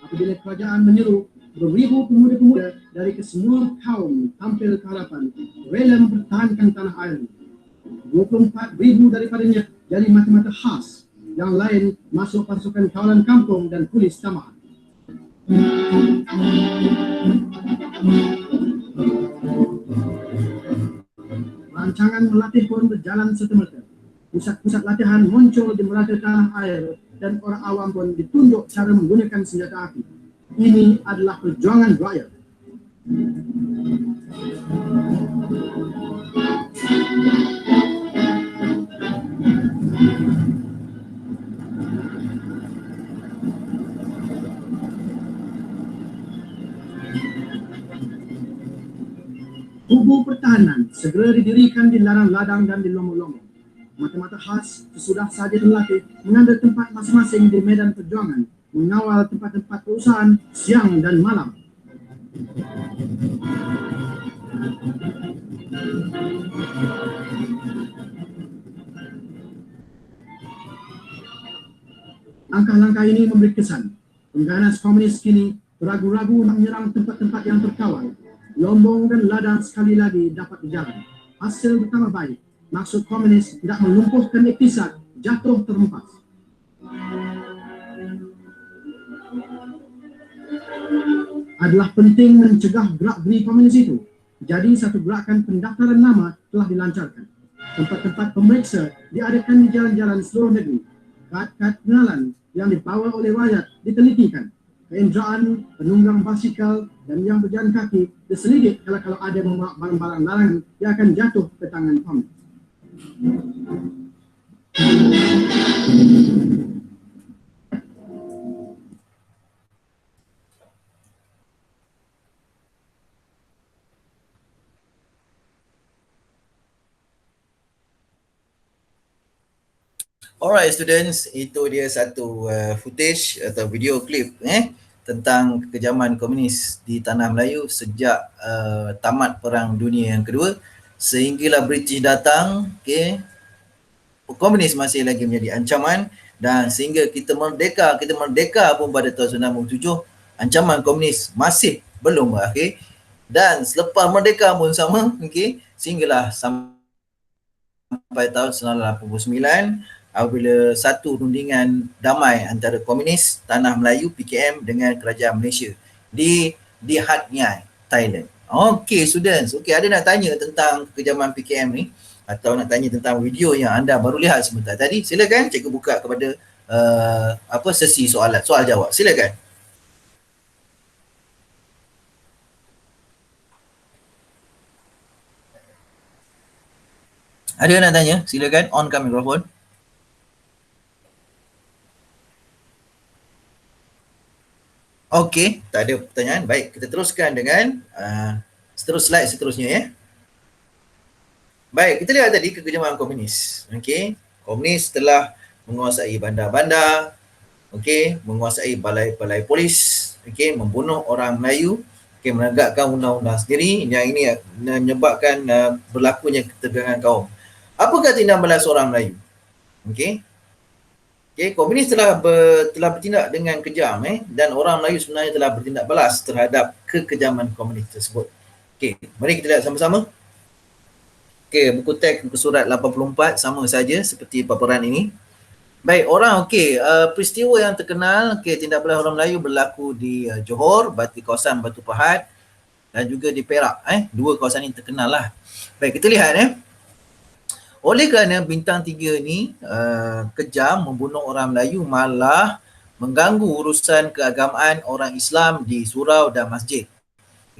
Apabila kerajaan menyeru, beribu pemuda-pemuda dari kesemua kaum tampil ke hadapan, rela mempertahankan tanah air. 24,000 daripadanya jadi mata-mata khas, yang lain masuk pasukan kawalan kampung dan polis tambahan. Rancangan melatih pun berjalan serta-merta. Pusat-pusat latihan muncul di merata tanah air dan orang awam pun ditunjuk cara menggunakan senjata api. Ini adalah perjuangan rakyat. Kubu pertahanan segera didirikan di ladang-ladang dan di lombong-lombong. Mata-mata khas sesudah saja terlatih mengambil tempat masing-masing di medan perjuangan, mengawal tempat-tempat perusahaan siang dan malam. Langkah-langkah ini memberi kesan. Pengganas komunis kini ragu-ragu menyerang tempat-tempat yang terkawal. Lombong dan ladang sekali lagi dapat berjalan. Hasil bertambah baik. Maksud komunis tidak melumpuhkan iktisad, jatuh terhempas. Adalah penting mencegah gerak-geri komunis itu. Jadi satu gerakan pendaftaran nama telah dilancarkan. Tempat-tempat pemeriksa diadakan di jalan-jalan seluruh negeri. Kad-kad pengenalan yang dibawa oleh rakyat ditelitikan. Keinderaan, penunggang basikal dan yang berjalan kaki diselidik kalau ada barang-barang larangan yang akan jatuh ke tangan komunis. Alright students, itu dia satu footage atau video clip tentang kekejaman komunis di tanah Melayu sejak tamat Perang Dunia yang Kedua sehinggalah British datang, komunis masih lagi menjadi ancaman, dan sehingga kita merdeka pun pada tahun 1997, ancaman komunis masih belum berakhir, dan selepas merdeka pun sama, sehinggalah sampai sampai tahun 1989 apabila satu rundingan damai antara Komunis Tanah Melayu PKM dengan Kerajaan Malaysia di Hat Yai, Thailand. Okey students, okey ada nak tanya tentang kekejaman PKM ni atau nak tanya tentang video yang anda baru lihat sebentar tadi, silakan cikgu buka kepada sesi soalan, soal jawab. Silakan. Ada yang nak tanya? Silakan onkan mikrofon. Okey, tak ada pertanyaan. Baik, kita teruskan dengan slide seterusnya ya. Baik, kita lihat tadi kekejaman komunis. Okey, komunis telah menguasai bandar-bandar, okey, menguasai balai-balai polis, okey, membunuh orang Melayu, okey, menegakkan undang-undang sendiri yang ini menyebabkan berlakunya ketegangan kaum. Apakah tindak balas orang Melayu? Okey. Okey, komunis telah bertindak dengan kejam dan orang Melayu sebenarnya telah bertindak balas terhadap kekejaman komunis tersebut. Okey, mari kita lihat sama-sama. Okey, buku teks muka surat 84 sama saja seperti paparan ini. Baik, peristiwa yang terkenal, tindak balas orang Melayu berlaku di Johor, kawasan Batu Pahat dan juga di Perak. Dua kawasan ini terkenal lah. Baik, kita lihat oleh kerana bintang 3 ni kejam membunuh orang Melayu, malah mengganggu urusan keagamaan orang Islam di surau dan masjid.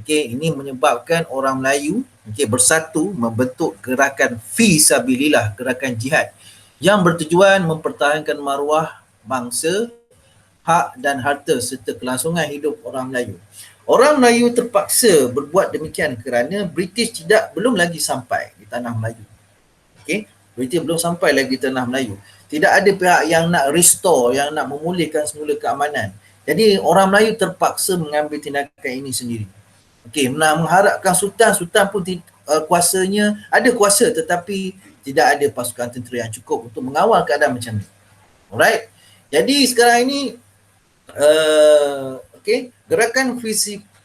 Okey, ini menyebabkan orang Melayu bersatu membentuk gerakan fi sabilillah, gerakan jihad yang bertujuan mempertahankan maruah bangsa, hak dan harta serta kelangsungan hidup orang Melayu. Orang Melayu terpaksa berbuat demikian kerana British belum lagi sampai di tanah Melayu. Okey, British belum sampai lagi tanah Melayu. Tidak ada pihak yang nak restore, yang nak memulihkan semula keamanan. Jadi orang Melayu terpaksa mengambil tindakan ini sendiri. Okey, mengharapkan sultan pun kuasanya ada kuasa tetapi tidak ada pasukan tentera yang cukup untuk mengawal keadaan macam ni. Alright. Jadi sekarang ini gerakan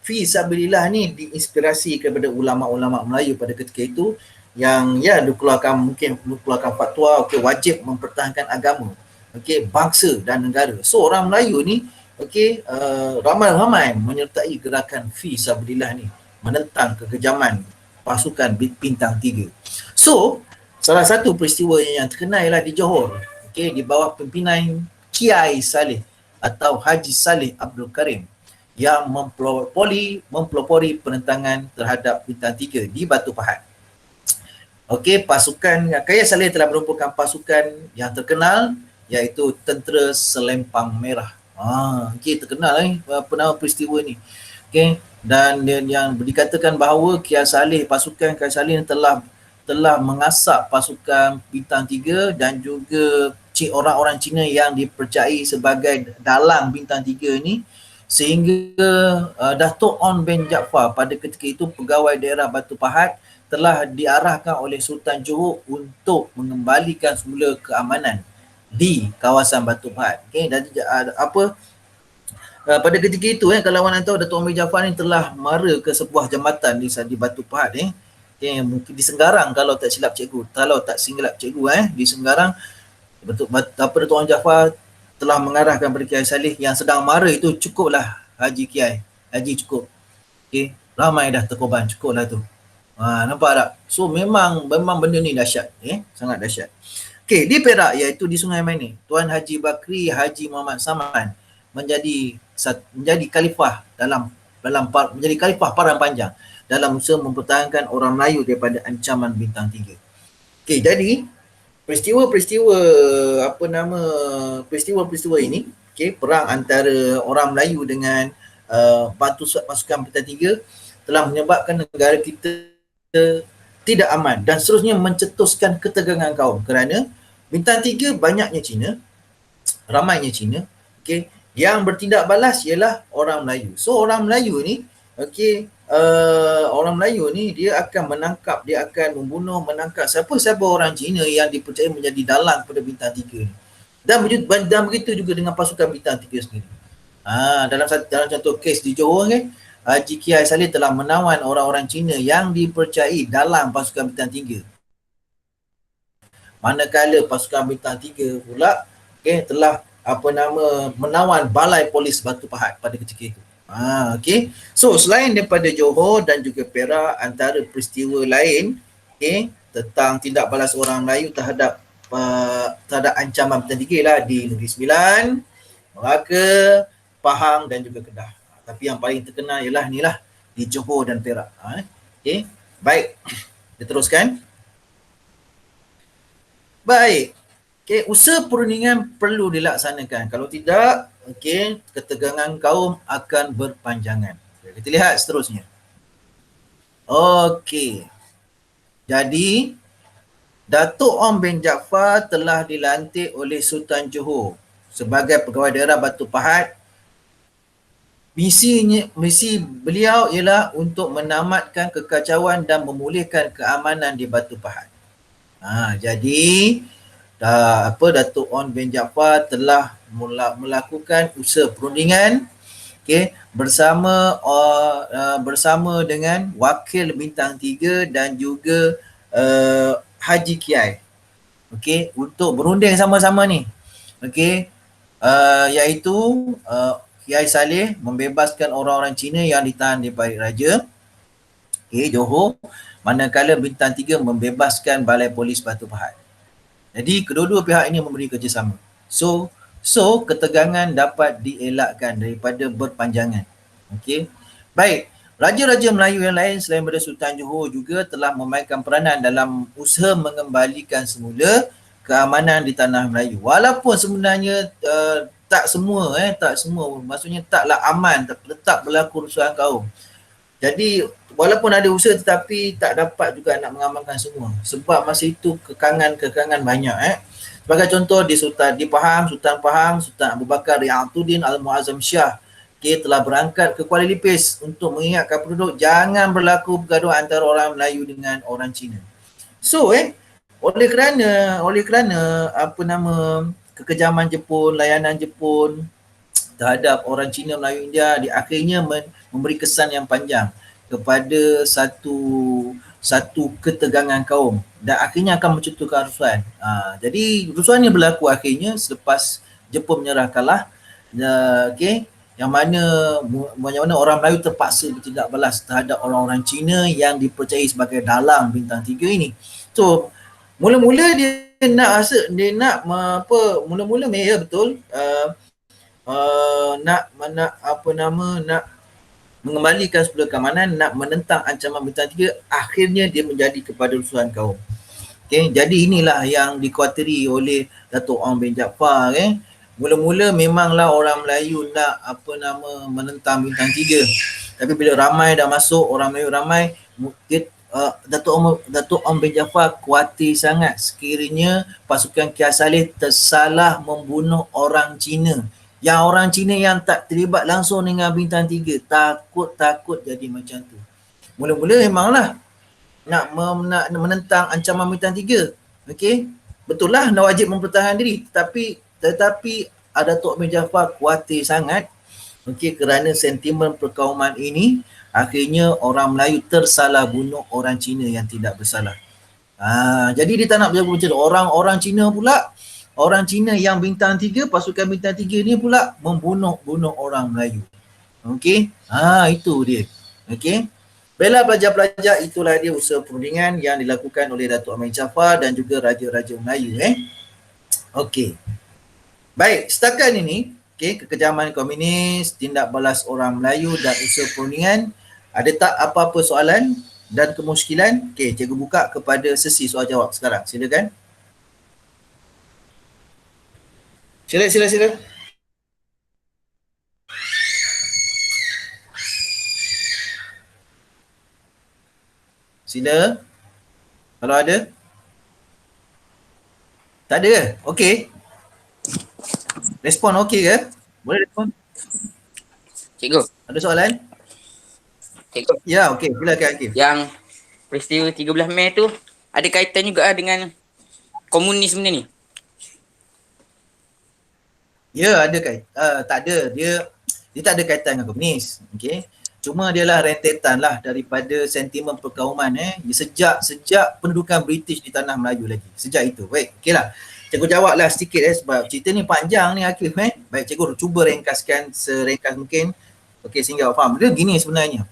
fi sabilillah ni diinspirasi kepada ulama-ulama Melayu pada ketika itu yang dikeluarkan fatwa wajib mempertahankan agama, bangsa dan negara. So orang Melayu ni ramai-ramai menyertai gerakan fi sabilillah ni menentang kekejaman pasukan bintang 3. So salah satu peristiwa yang terkenal ialah di Johor, di bawah pimpinan Kiai Saleh atau Haji Saleh Abdul Karim yang mempelopori penentangan terhadap bintang 3 di Batu Pahat. Pasukan Kiai Saleh telah merupakan pasukan yang terkenal iaitu Tentera Selempang Merah. Terkenal nama peristiwa ni. Dan yang dikatakan bahawa pasukan Kiai Saleh telah mengasap pasukan bintang 3 dan juga orang-orang Cina yang dipercayai sebagai dalang bintang 3 ni, sehingga Datuk On bin Jaafar pada ketika itu pegawai daerah Batu Pahat telah diarahkan oleh Sultan Johor untuk mengembalikan semula keamanan di kawasan Batu Pahat. Dan pada ketika itu kalau anda tahu, Datuk On bin Jaafar ni telah mara ke sebuah jambatan di Batu Pahat mungkin di Senggarang kalau tak silap cikgu, di Senggarang. Datuk On Jaafar telah mengarahkan kepada Kiai Saleh yang sedang mara itu, cukuplah Haji cukup. Ramai dah terkorban, cukuplah tu. Nampak tak? So memang benda ni dahsyat, sangat dahsyat. Di Perak iaitu di Sungai Manis, Tuan Haji Bakri Haji Muhammad Saman menjadi khalifah menjadi khalifah Parang Panjang dalam usaha mempertahankan orang Melayu daripada ancaman bintang 3. Jadi peristiwa ini, perang antara orang Melayu dengan pasukan bintang 3 telah menyebabkan negara kita tidak aman dan seterusnya mencetuskan ketegangan kaum kerana bintang 3 ramainya Cina, yang bertindak balas ialah orang Melayu. So orang Melayu ni dia akan menangkap, dia akan menangkap siapa-siapa orang Cina yang dipercayai menjadi dalang pada bintang 3 ni. Dan begitu juga dengan pasukan bintang 3 sendiri. Dalam contoh kes di Johor Haji Kiai Saleh telah menawan orang-orang Cina yang dipercayai dalam pasukan bintang 3. manakala pasukan bintang 3 pula telah menawan balai polis Batu Pahat pada ketika itu. So selain daripada Johor dan juga Perak, antara peristiwa lain tentang tindak balas orang Melayu terhadap ancaman bintang 3 lah di Negeri Sembilan, Melaka, Pahang dan juga Kedah. Tapi yang paling terkenal ialah ni lah di Johor dan Perak. Baik, kita teruskan. Baik. Usaha perundingan perlu dilaksanakan. Kalau tidak, ketegangan kaum akan berpanjangan. Kita lihat seterusnya. Jadi Datuk Om bin Jaafar telah dilantik oleh Sultan Johor sebagai pegawai daerah Batu Pahat. Misi beliau ialah untuk menamatkan kekacauan dan memulihkan keamanan di Batu Pahat. Jadi Datuk Om bin Jaafar telah melakukan usaha perundingan bersama dengan wakil bintang 3 dan juga Haji Kiai untuk berunding sama-sama ni iaitu Kiai Saleh membebaskan orang-orang Cina yang ditahan di Balik Raja Johor, manakala bintang 3 membebaskan balai polis Batu Pahat. Jadi kedua-dua pihak ini memberi kerjasama. So ketegangan dapat dielakkan daripada berpanjangan. Baik, raja-raja Melayu yang lain selain daripada Sultan Johor juga telah memainkan peranan dalam usaha mengembalikan semula keamanan di tanah Melayu. Walaupun sebenarnya tak semua, maksudnya taklah aman, tetap berlaku kerusuhan kaum. Jadi walaupun ada usaha tetapi tak dapat juga nak mengamankan semua. Sebab masa itu kekangan banyak. Sebagai contoh di Pahang, Sultan Abu Bakar Riyatuddin Al-Muazzam Shah telah berangkat ke Kuala Lipis untuk mengingatkan penduduk jangan berlaku bergaduh antara orang Melayu dengan orang Cina. So oleh kerana kekejaman Jepun, layanan Jepun terhadap orang Cina, Melayu, India akhirnya memberi kesan yang panjang kepada satu ketegangan kaum dan akhirnya akan mencetuskan kerusuhan. Jadi kerusuhan ini berlaku akhirnya selepas Jepun menyerah kalah, yang mana orang Melayu terpaksa bertindak balas terhadap orang-orang Cina yang dipercayai sebagai dalang bintang 3 ini. So mula-mula nak mengembalikan semula keamanan, nak menentang ancaman bintang 3, akhirnya dia menjadi kepada kerusuhan kaum. Jadi inilah yang dikhawatiri oleh Datuk Om bin Jaafar. Mula-mula memanglah orang Melayu nak menentang bintang 3. Tapi bila ramai dah masuk, orang Melayu ramai, Datuk Om bin Jaafar khawatir sangat sekiranya pasukan Kiai Saleh tersalah membunuh orang Cina. Yang orang Cina yang tak terlibat langsung dengan bintang 3 takut jadi macam tu. Mula-mula memanglah nak menentang ancaman bintang 3. Betul lah nak wajib mempertahankan diri, tetapi Datuk bin Jaafar khawatir sangat kerana sentimen perkauman ini akhirnya orang Melayu tersalah bunuh orang Cina yang tidak bersalah. Jadi dia tak nak berlaku macam tu. Orang Cina pula, orang Cina yang bintang 3, pasukan bintang 3 ni pula membunuh orang Melayu. Itu dia. Baiklah pelajar-pelajar, itulah dia usaha perundingan yang dilakukan oleh Datuk Om bin Jaafar dan juga raja-raja Melayu. Baik, setakat ini kekejaman komunis, tindak balas orang Melayu dan usaha perundingan. Ada tak apa-apa soalan dan kemusykilan? Cikgu buka kepada sesi soal jawab sekarang. Silakan. Sila. Sila. Kalau ada? Tak ada ke? Okey. Respon okey ke? Boleh respon? Cikgu. Ada soalan? Cikgu. Ya, okey. Silakan Hakim. Yang peristiwa 13 Mei tu ada kaitan juga dengan komunis benda ni? Ya, ada kaitan. Tak ada. Dia tak ada kaitan dengan komunis. Cuma dia lah rentetan lah daripada sentimen perkauman sejak pendudukan British di tanah Melayu lagi. Sejak itu. Baik, okeylah. Cikgu jawablah sedikit sebab cerita ni panjang ni Akif. Baik, cikgu cuba ringkaskan seringkas mungkin. Okey, sehingga awak faham. Dia gini sebenarnya.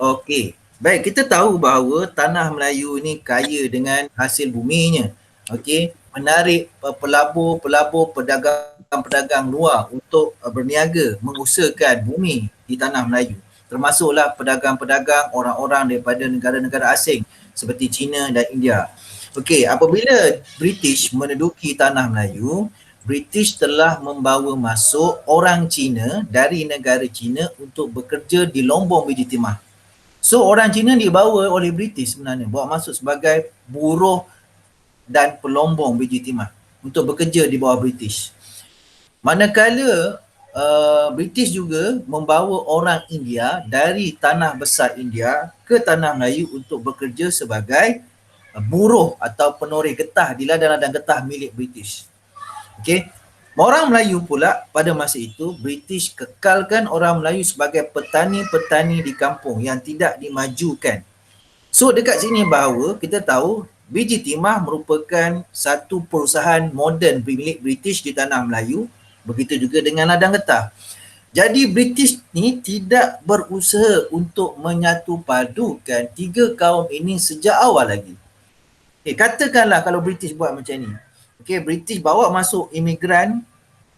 Okey. Baik, kita tahu bahawa tanah Melayu ni kaya dengan hasil buminya. Okey, menarik pelabur-pelabur, pedagang-pedagang luar untuk berniaga, mengusahakan bumi di tanah Melayu. Termasuklah pedagang-pedagang orang-orang daripada negara-negara asing seperti China dan India. Okey, apabila British menduduki tanah Melayu, British telah membawa masuk orang Cina dari negara China untuk bekerja di lombong biji timah. So orang Cina dibawa oleh British sebenarnya, bawa masuk sebagai buruh dan pelombong biji timah untuk bekerja di bawah British. Manakala British juga membawa orang India dari tanah besar India ke tanah Melayu untuk bekerja sebagai buruh atau penoreh getah di ladang-ladang getah milik British. Okey. Orang Melayu pula pada masa itu British kekalkan orang Melayu sebagai petani-petani di kampung yang tidak dimajukan. So dekat sini bahawa kita tahu biji timah merupakan satu perusahaan moden milik British di tanah Melayu, begitu juga dengan ladang getah. Jadi British ni tidak berusaha untuk menyatu padukan tiga kaum ini sejak awal lagi. Katakanlah kalau British buat macam ni. British bawa masuk imigran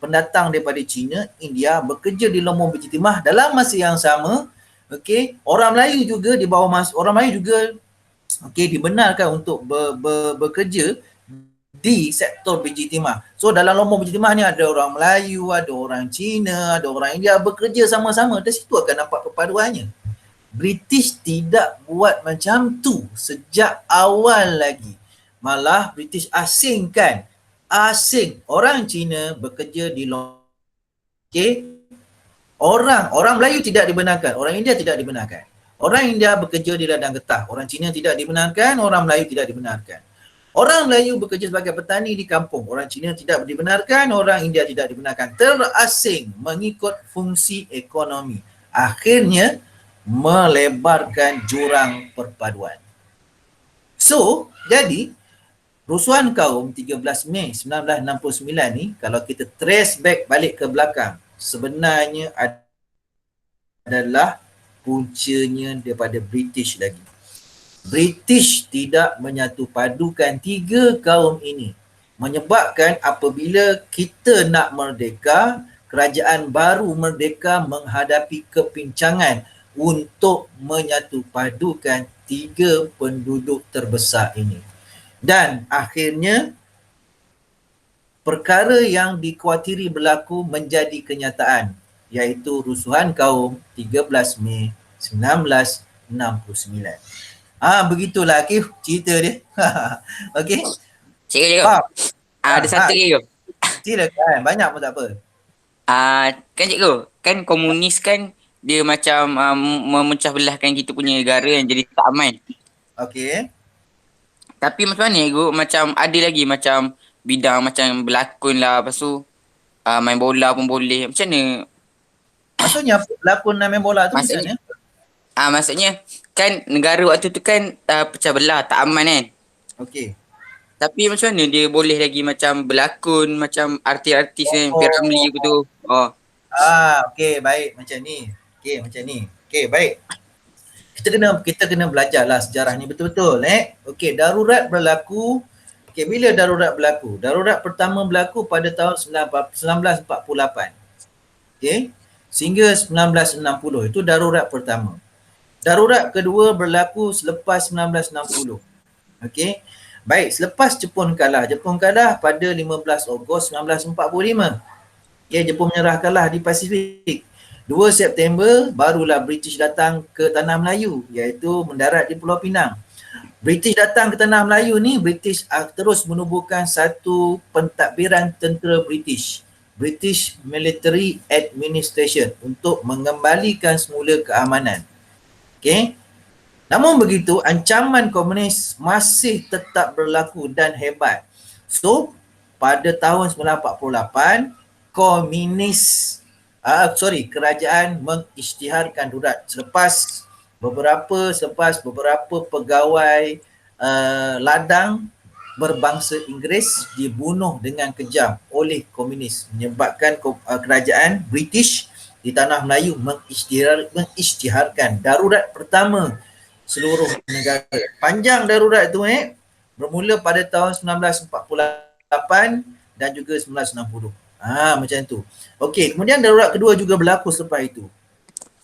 pendatang daripada China, India bekerja di lombong biji timah dalam masa yang sama. Orang Melayu juga dibawa masuk, orang Melayu juga dibenarkan untuk bekerja di sektor biji timah. So dalam lombong biji timah ni ada orang Melayu, ada orang Cina, ada orang India bekerja sama-sama. Dari situ akan nampak perpaduannya. British tidak buat macam tu sejak awal lagi. Malah British asing orang Cina bekerja di lombong. Orang Melayu tidak dibenarkan, orang India tidak dibenarkan. Orang India bekerja di ladang getah, orang Cina tidak dibenarkan, orang Melayu tidak dibenarkan. Orang Melayu bekerja sebagai petani di kampung, orang Cina tidak dibenarkan, orang India tidak dibenarkan. Terasing mengikut fungsi ekonomi. Akhirnya melebarkan jurang perpaduan. So, jadi rusuhan kaum 13 Mei 1969 ni, kalau kita trace back balik ke belakang, sebenarnya adalah puncanya daripada British lagi. British tidak menyatu padukan tiga kaum ini, menyebabkan apabila kita nak merdeka, kerajaan baru merdeka menghadapi kepincangan untuk menyatu padukan tiga penduduk terbesar ini. Dan akhirnya perkara yang dikhawatiri berlaku menjadi kenyataan, iaitu rusuhan kaum 13 Mei 1969. Begitulah Akif cerita dia. Okey. Cikgu. Ada satu lagi. Silakan, banyak pun tak apa. Kan cikgu, kan komunis kan dia macam memecah belahkan kita punya negara yang jadi tak aman. Okey. Tapi macam mana cikgu, macam ada lagi macam bidang macam berlakon lah, lepas tu main bola pun boleh. Macam mana? Maksudnya berlakon dan main bola tu macam mana? Maksudnya kan negara waktu tu kan pecah belah, tak aman kan. Okey. Tapi macam mana dia boleh lagi macam berlakon macam artis-artis yang P.Ramlee gitu. Okey, baik macam ni. Okey, baik. Kita kena belajarlah sejarah ni betul-betul Okey, darurat berlaku. Okey, bila darurat berlaku? Darurat pertama berlaku pada tahun 1948. Okey. Sehingga 1960 itu darurat pertama. Darurat kedua berlaku selepas 1960. Okey. Baik, selepas Jepun kalah pada 15 Ogos 1945. Okey, Jepun menyerah kalah di Pasifik. 2 September barulah British datang ke tanah Melayu, iaitu mendarat di Pulau Pinang. British datang ke tanah Melayu ni, British terus menubuhkan satu pentadbiran tentera British Military Administration untuk mengembalikan semula keamanan. Okey. Namun begitu, ancaman komunis masih tetap berlaku dan hebat. So, pada tahun 1948, komunis kerajaan mengisytiharkan darurat selepas beberapa pegawai ladang berbangsa Inggeris dibunuh dengan kejam oleh komunis, menyebabkan kerajaan British di tanah Melayu mengisytiharkan darurat pertama seluruh negara. Panjang darurat itu bermula pada tahun 1948 dan juga 1960. Macam tu. Okey, kemudian darurat kedua juga berlaku selepas itu.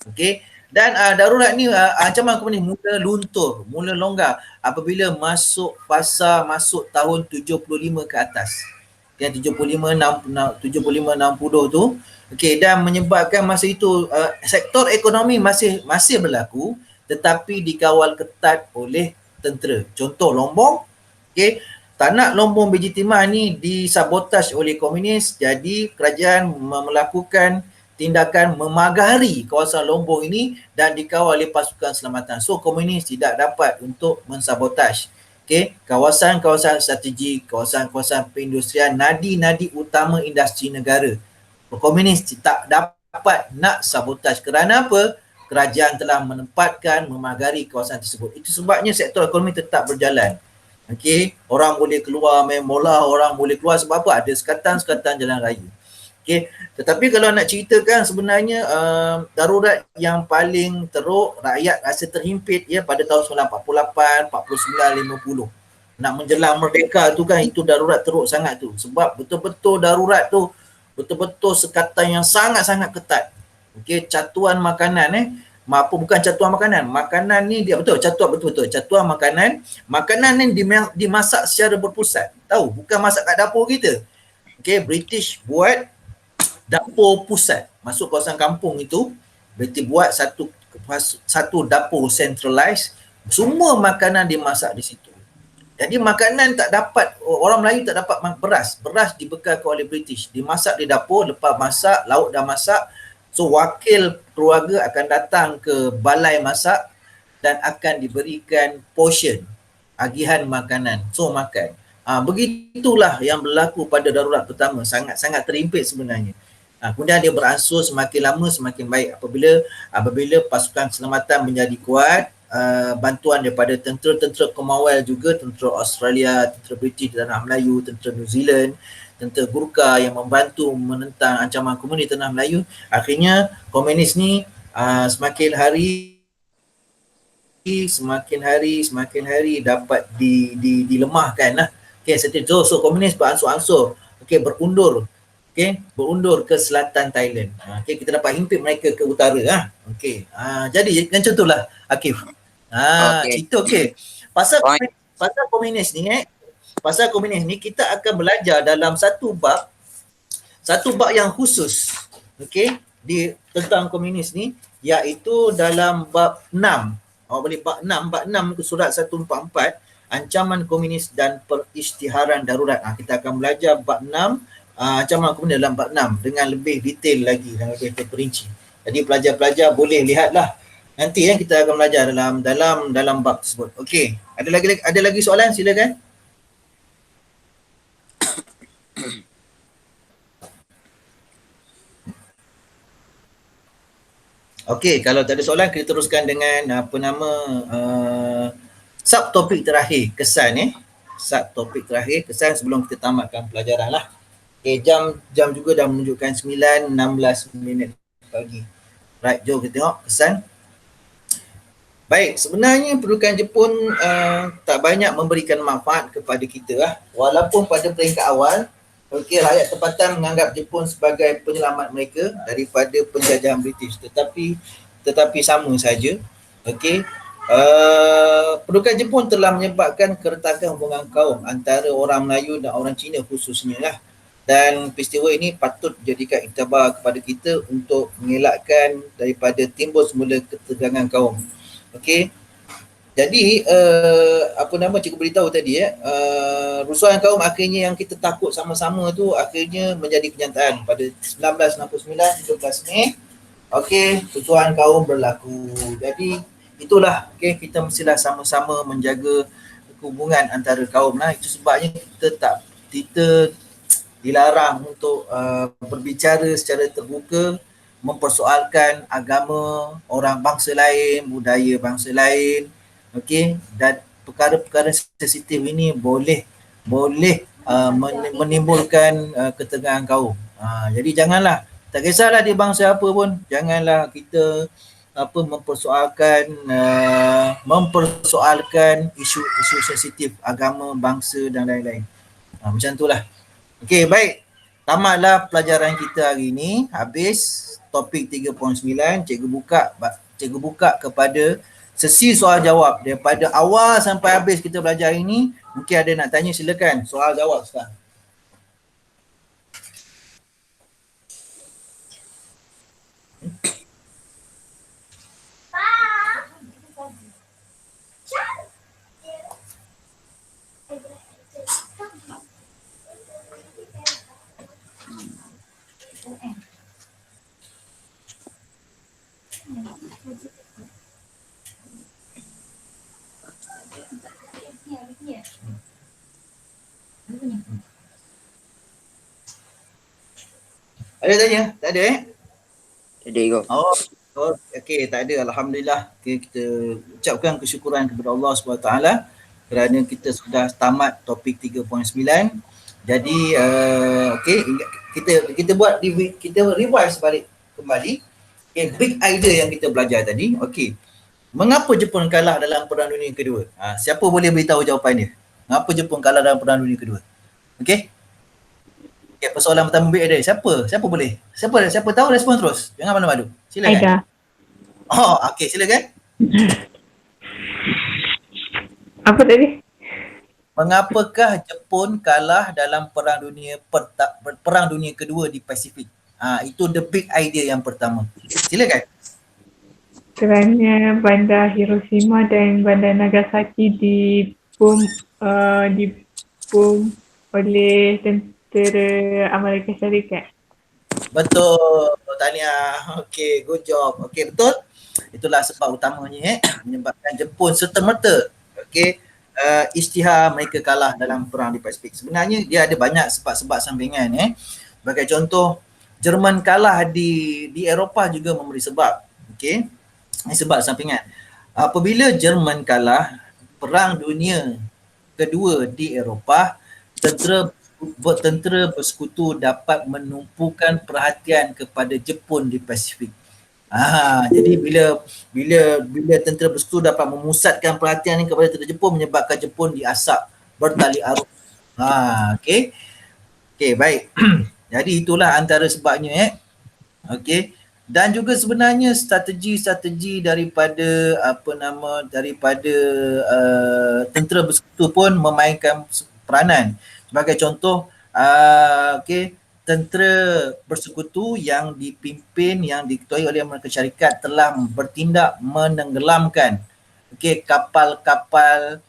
Okey. Dan darurat ni ancaman komunis mula luntur, mula longgar apabila masuk tahun 75 ke atas. Yang 75 60 tu. Okey, dan menyebabkan masa itu sektor ekonomi masih berlaku tetapi dikawal ketat oleh tentera. Contoh Lombok, okey, tanah Lombok Biji Timah ni disabotaj oleh komunis, jadi kerajaan melakukan tindakan memagari kawasan Lombok ini dan dikawal oleh pasukan selamatan. So komunis tidak dapat untuk mensabotaj kawasan-kawasan strategi, kawasan-kawasan perindustrian, nadi-nadi utama industri negara. Komunis tak dapat nak sabotaj. Kerana apa? Kerajaan telah menempatkan memagari kawasan tersebut. Itu sebabnya sektor ekonomi tetap berjalan. Okey, orang boleh keluar main bola, orang boleh keluar sebab apa? Ada sekatan-sekatan jalan raya. Okey, tetapi kalau nak ceritakan sebenarnya darurat yang paling teruk, rakyat rasa terhimpit pada tahun 1948, 49, 50. Nak menjelang merdeka tu kan, itu darurat teruk sangat tu. Sebab betul-betul darurat tu betul-betul sekatan yang sangat-sangat ketat. Okey, catuan makanan bukan catuan makanan. Makanan ni dia catuan makanan ni dimasak secara berpusat. Tahu, bukan masak kat dapur kita. Okey, British buat dapur pusat. Masuk kawasan kampung itu, British buat satu dapur centralized. Semua makanan dimasak di situ. Jadi makanan tak dapat, orang Melayu tak dapat beras. Beras dibekalkan oleh British. Dimasak di dapur, lepas masak, lauk dah masak. So wakil keluarga akan datang ke balai masak dan akan diberikan portion, agihan makanan. So makan. Begitulah yang berlaku pada darurat pertama. Sangat-sangat terimpit sebenarnya. Kemudian dia beransur semakin lama semakin baik apabila pasukan keselamatan menjadi kuat, bantuan daripada tentera-tentera Commonwealth juga, tentera Australia, tentera British di tanah Melayu, tentera New Zealand, tentera Gurkha yang membantu menentang ancaman komunis di tanah Melayu. Akhirnya komunis ni semakin hari dapat dilemahkan lah. Okay, so komunis beransur-ansur berundur ke selatan Thailand. Kita dapat himpit mereka ke utara. Jadi macam itulah Akif. Cerita pasal komunis ni kita akan belajar dalam satu bab yang khusus tentang komunis ni, iaitu dalam bab 6. Boleh bab 6 ke surat 144, ancaman komunis dan perisytiharan darurat. Kita akan belajar bab 6, ancaman komunis dalam bab 6 dengan lebih detail lagi dan lebih terperinci. Jadi pelajar-pelajar boleh lihatlah nanti kita akan belajar dalam bab tersebut. Okey, ada lagi soalan, silakan. Okey, kalau tak ada soalan kita teruskan dengan subtopik terakhir, kesan subtopik terakhir, kesan sebelum kita tamatkan pelajaran lah. Jam juga dah menunjukkan 9:16 pagi. Right, jom kita tengok kesan. Baik, sebenarnya pendudukan Jepun tak banyak memberikan manfaat kepada kita lah. Walaupun pada peringkat awal, rakyat tempatan menganggap Jepun sebagai penyelamat mereka daripada penjajahan British. Tetapi sama saja. Pendudukan Jepun telah menyebabkan keretakan hubungan kaum antara orang Melayu dan orang Cina khususnya lah. Dan peristiwa ini patut dijadikan iktibar kepada kita untuk mengelakkan daripada timbul semula ketegangan kaum. Jadi cikgu beritahu tadi rusuhan kaum akhirnya yang kita takut sama-sama tu akhirnya menjadi kenyataan pada 1969 17 Mei. Rusuhan kaum berlaku. Jadi itulah kita mestilah sama-sama menjaga hubungan antara kaum lah. Itu sebabnya kita dilarang untuk berbicara secara terbuka mempersoalkan agama orang bangsa lain, budaya bangsa lain, okey, dan perkara-perkara sensitif ini boleh menimbulkan ketegangan kaum. Jadi janganlah, tak kisahlah dia bangsa apa pun, janganlah kita mempersoalkan isu-isu sensitif agama, bangsa dan lain-lain. Macam itulah. Okey, baik. Tamatlah pelajaran kita hari ini. Habis topik 3.9. Cikgu buka kepada sesi soal jawab. Daripada awal sampai habis kita belajar ini, mungkin ada nak tanya, silakan. Soal jawab sekarang. Ada tanya? Tak ada Jadi go. Okey, tak ada. Alhamdulillah. Okay, kita ucapkan kesyukuran kepada Allah SWT kerana kita sudah tamat topik 3.9. Jadi okey, kita buat kita revise balik kembali. Okay, big idea yang kita belajar tadi. Okey. Mengapa Jepun kalah dalam Perang Dunia Kedua? Siapa boleh beritahu jawapan dia? Mengapa Jepun kalah dalam Perang Dunia Kedua? Okey. Okay, persoalan pertama big idea. Siapa boleh? Siapa tahu respon terus. Jangan malu-malu. Silakan. Aida. Okey, silakan. Apa tadi? Mengapakah Jepun kalah dalam Perang Dunia Kedua di Pasifik? Itu the big idea yang pertama. Silakan. Kerana bandar Hiroshima dan bandar Nagasaki dibom oleh tentera Amerika Syarikat. Betul, tahniah. Okey, good job. Okey, betul. Itulah sebab utamanya menyebabkan Jepun serta-merta isytihar mereka kalah dalam perang di Pasifik. Sebenarnya dia ada banyak sebab-sebab sampingan. Sebagai contoh, Jerman kalah di Eropah juga memberi sebab. Okey. Ini sebab sampingan. Apabila Jerman kalah Perang Dunia Kedua di Eropah, tentera bersekutu dapat menumpukan perhatian kepada Jepun di Pasifik. Jadi bila tentera bersekutu dapat memusatkan perhatian ini kepada tentera Jepun, menyebabkan Jepun diasap bertali arus. Okey. Okey, baik. Jadi itulah antara sebabnya. Okey. Dan juga sebenarnya strategi daripada tentera bersekutu pun memainkan peranan. Sebagai contoh, tentera bersekutu yang dipimpin, yang diketuai oleh Amerika Syarikat telah bertindak menenggelamkan kapal-kapal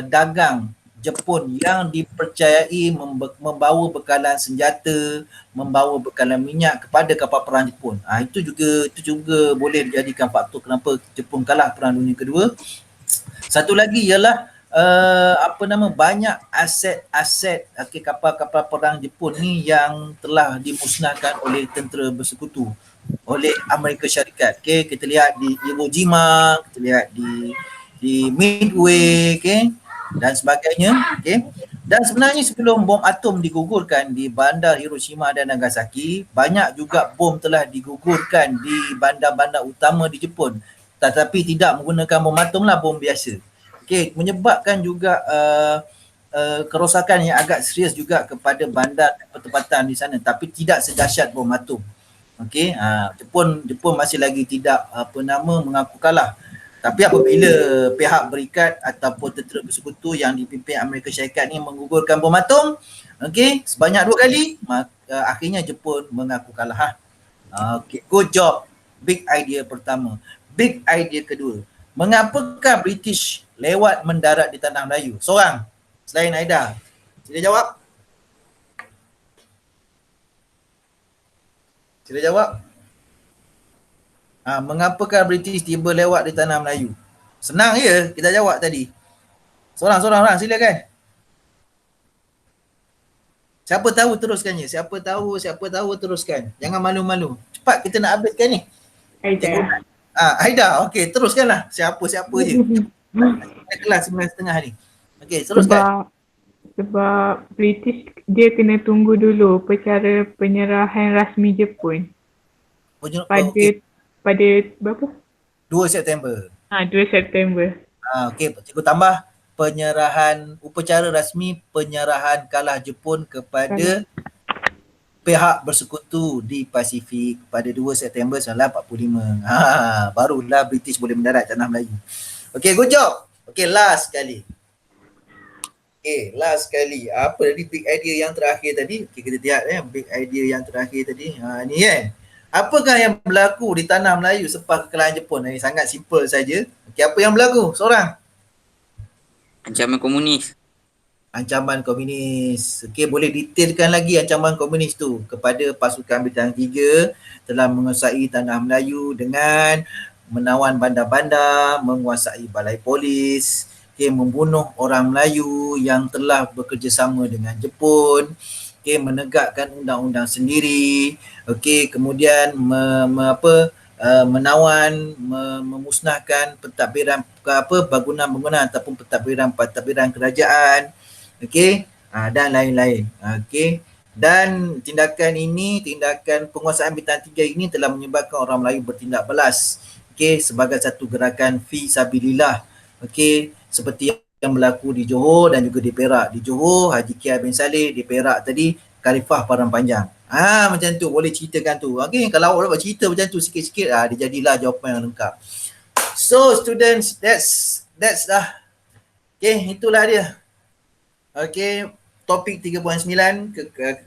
dagang Jepun yang dipercayai membawa bekalan senjata, membawa bekalan minyak kepada kapal perang Jepun. Itu juga boleh dijadikan faktor kenapa Jepun kalah Perang Dunia Kedua. Satu lagi ialah banyak aset-aset kapal-kapal perang Jepun ni yang telah dimusnahkan oleh tentera bersekutu, oleh Amerika Syarikat. Kita lihat di Iwo Jima, kita lihat di Midway, dan sebagainya. Dan sebenarnya sebelum bom atom digugurkan di bandar Hiroshima dan Nagasaki, banyak juga bom telah digugurkan di bandar-bandar utama di Jepun, tetapi tidak menggunakan bom atom lah, bom biasa. Menyebabkan juga kerosakan yang agak serius juga kepada bandar dan pertempatan di sana, tapi tidak sedahsyat bom atom. Jepun masih lagi tidak mengaku kalah. Tapi apabila pihak berikat ataupun tentera bersekutu yang dipimpin Amerika Syarikat ni menggugurkan bom atom, sebanyak 2 kali, akhirnya Jepun mengaku kalah. Good job. Big idea pertama. Big idea kedua. Mengapakah British lewat mendarat di tanah Melayu? Seorang selain Aida. Sila jawab. Mengapakah British tiba lewat di tanah Melayu? Senang je, kita jawab tadi. Seorang silakan. Siapa tahu teruskan je. Siapa tahu teruskan. Jangan malu-malu. Cepat kita nak updatekan ni. Cikgu Aida. Aida, okey teruskanlah. Siapa-siapa je. Ada kelas 9.30 ni. Okey, teruskan. Sebab British dia kena tunggu dulu upacara penyerahan rasmi Jepun pada berapa? 2 September. 2 September. Okey, cikgu tambah upacara rasmi penyerahan kalah Jepun kepada pihak bersekutu di Pasifik pada 2 September 1945. Barulah British boleh mendarat tanah Melayu. Okey, good job. Okey, last sekali. Apa tadi big idea yang terakhir tadi? Okey, kita lihat big idea yang terakhir tadi. Ni kan. Apakah yang berlaku di tanah Melayu selepas kekalahan Jepun? Ini sangat simple saja. Okey, apa yang berlaku? Seorang. Ancaman komunis. Ancaman komunis. Okey, boleh detailkan lagi ancaman komunis tu kepada pasukan Bintang 3 telah menguasai tanah Melayu dengan menawan bandar-bandar, menguasai balai polis, membunuh orang Melayu yang telah bekerjasama dengan Jepun, menegakkan undang-undang sendiri, kemudian menawan, memusnahkan pentadbiran bangunan-bangunan ataupun pentadbiran kerajaan, dan lain-lain. Dan tindakan penguasaan Bintang 3 ini telah menyebabkan orang Melayu bertindak balas, sebagai satu gerakan fi sabilillah, seperti yang berlaku di Johor dan juga di Perak. Di Johor Haji Kiai bin Saleh, di Perak tadi Khalifah Padang Panjang. Macam tu, boleh ceritakan tu. Kalau awak dapat cerita macam tu sikit-sikit, dia jadilah jawapan yang lengkap. So students, that's dah. Itulah dia. Topik 3.9,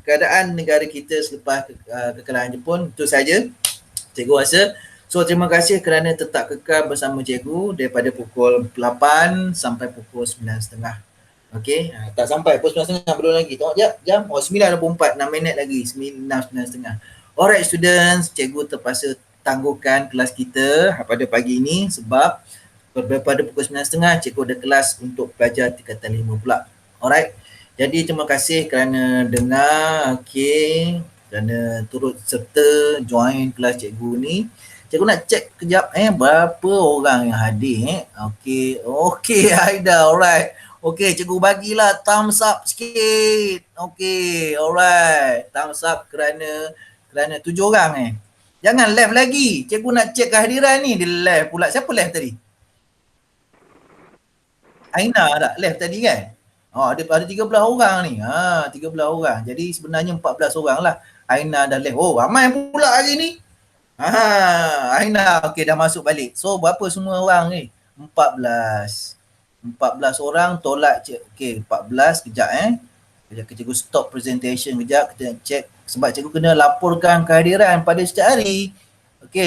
keadaan negara kita selepas kekalahan Jepun. Itu saja cikgu rasa. So terima kasih kerana tetap kekal bersama cikgu daripada pukul 8 sampai pukul 9.30. Tak sampai pukul 9.30, belum lagi. Tengok jam. 9.24, 6 minit lagi. 9.30. Alright students, cikgu terpaksa tangguhkan kelas kita pada pagi ini sebab pada pukul 9.30 cikgu ada kelas untuk pelajar tingkatan 5 pula. Alright. Jadi terima kasih kerana dengar, kerana turut serta join kelas cikgu ni. Cikgu nak cek kejap berapa orang yang hadir. Okey Aida, alright. Cikgu bagilah thumbs up sikit. Alright. Thumbs up kerana 7 orang Jangan left lagi. Cikgu nak cek kehadiran ni, dia left pula. Siapa left tadi? Aina tak left tadi kan? Ada 13 orang ni. 13 orang. Jadi sebenarnya 14 orang lah. Aina dah left. Ramai pula hari ni. Aina dah masuk balik. So berapa semua orang ni? 14 orang tolak 14 kejap Kejap cikgu stop presentation kejap, kita check sebab cikgu kena laporkan kehadiran pada setiap hari.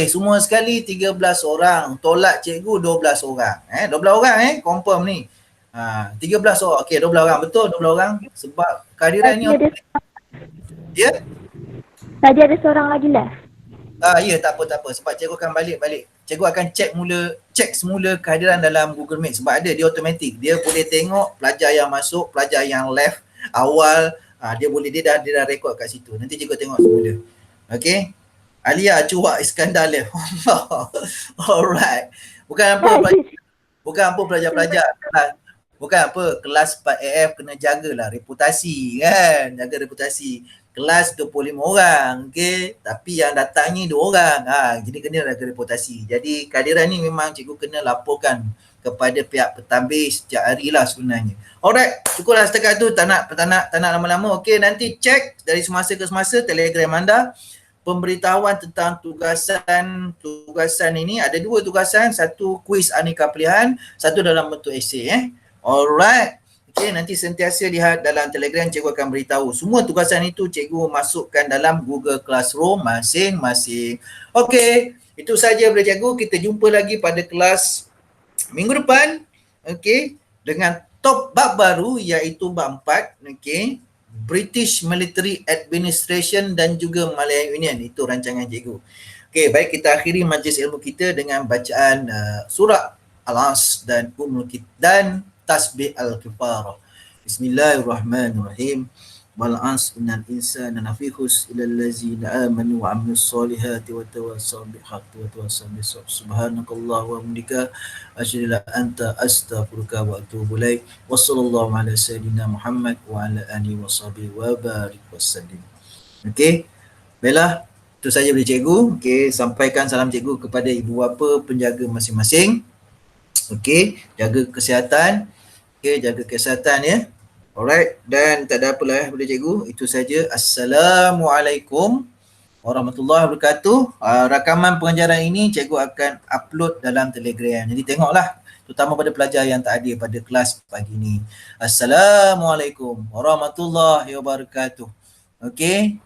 Semua sekali 13 orang, tolak cikgu 12 orang. 12 orang confirm ni. 13 orang. 12 orang, betul 12 orang sebab kehadiran ni Tadi ada seorang lagi left. Ya, tak apa. Sebab cikgu akan balik. Cikgu akan check semula kehadiran dalam Google Meet sebab dia automatik. Dia boleh tengok pelajar yang masuk, pelajar yang left awal, dia dah rekod kat situ. Nanti cikgu tengok semula. Alia Cuak Iskandar left. Alright. Bukan apa pelajar-pelajar. Bukan apa, kelas 4AF kena jagalah reputasi kan, jaga reputasi. Kelas 25 orang, tapi yang datangnya 2 orang. Jadi kena jaga reputasi. Jadi kehadiran ni memang cikgu kena laporkan kepada pihak pentadbir setiap hari lah sebenarnya. Alright, cukuplah setakat tu, tak nak lama-lama. Nanti cek dari semasa ke semasa Telegram anda. Pemberitahuan tentang tugasan ini, ada 2 tugasan, satu kuis aneka pilihan, satu dalam bentuk esei. Alright. Nanti sentiasa lihat dalam Telegram, cikgu akan beritahu. Semua tugasan itu cikgu masukkan dalam Google Classroom masing-masing. Itu saja daripada cikgu. Kita jumpa lagi pada kelas minggu depan. Dengan bab baru iaitu bab 4. British Military Administration dan juga Malayan Union. Itu rancangan cikgu. Baik, kita akhiri majlis ilmu kita dengan bacaan surah Al-As dan Tasbih Al-Kifarah. Bismillahirrahmanirrahim. wal 'asr innal insana lafi khusr illa allazina amanu wa 'amilus solihati wa tawassaw bil haqqi wa tawassaw bis sabr. Subhanakallah wa bihamdika asyhadu an la ilaha illa anta astaghfiruka wa atubu ilaik. Wassallallahu ala sayyidina Muhammad wa ala alihi washabihi wa barik wasallim. Okey. Baiklah, itu saja dari cikgu. Okey, sampaikan salam cikgu kepada ibu bapa penjaga masing-masing. Okey, jaga kesihatan. Okey, jaga kesihatan ya. Alright, dan tak ada apa lah daripada cikgu. Itu saja. Assalamualaikum warahmatullahi wabarakatuh. Rakaman pengajaran ini cikgu akan upload dalam Telegram. Jadi tengoklah, terutama pada pelajar yang tak ada pada kelas pagi ini. Assalamualaikum warahmatullahi wabarakatuh. Okey.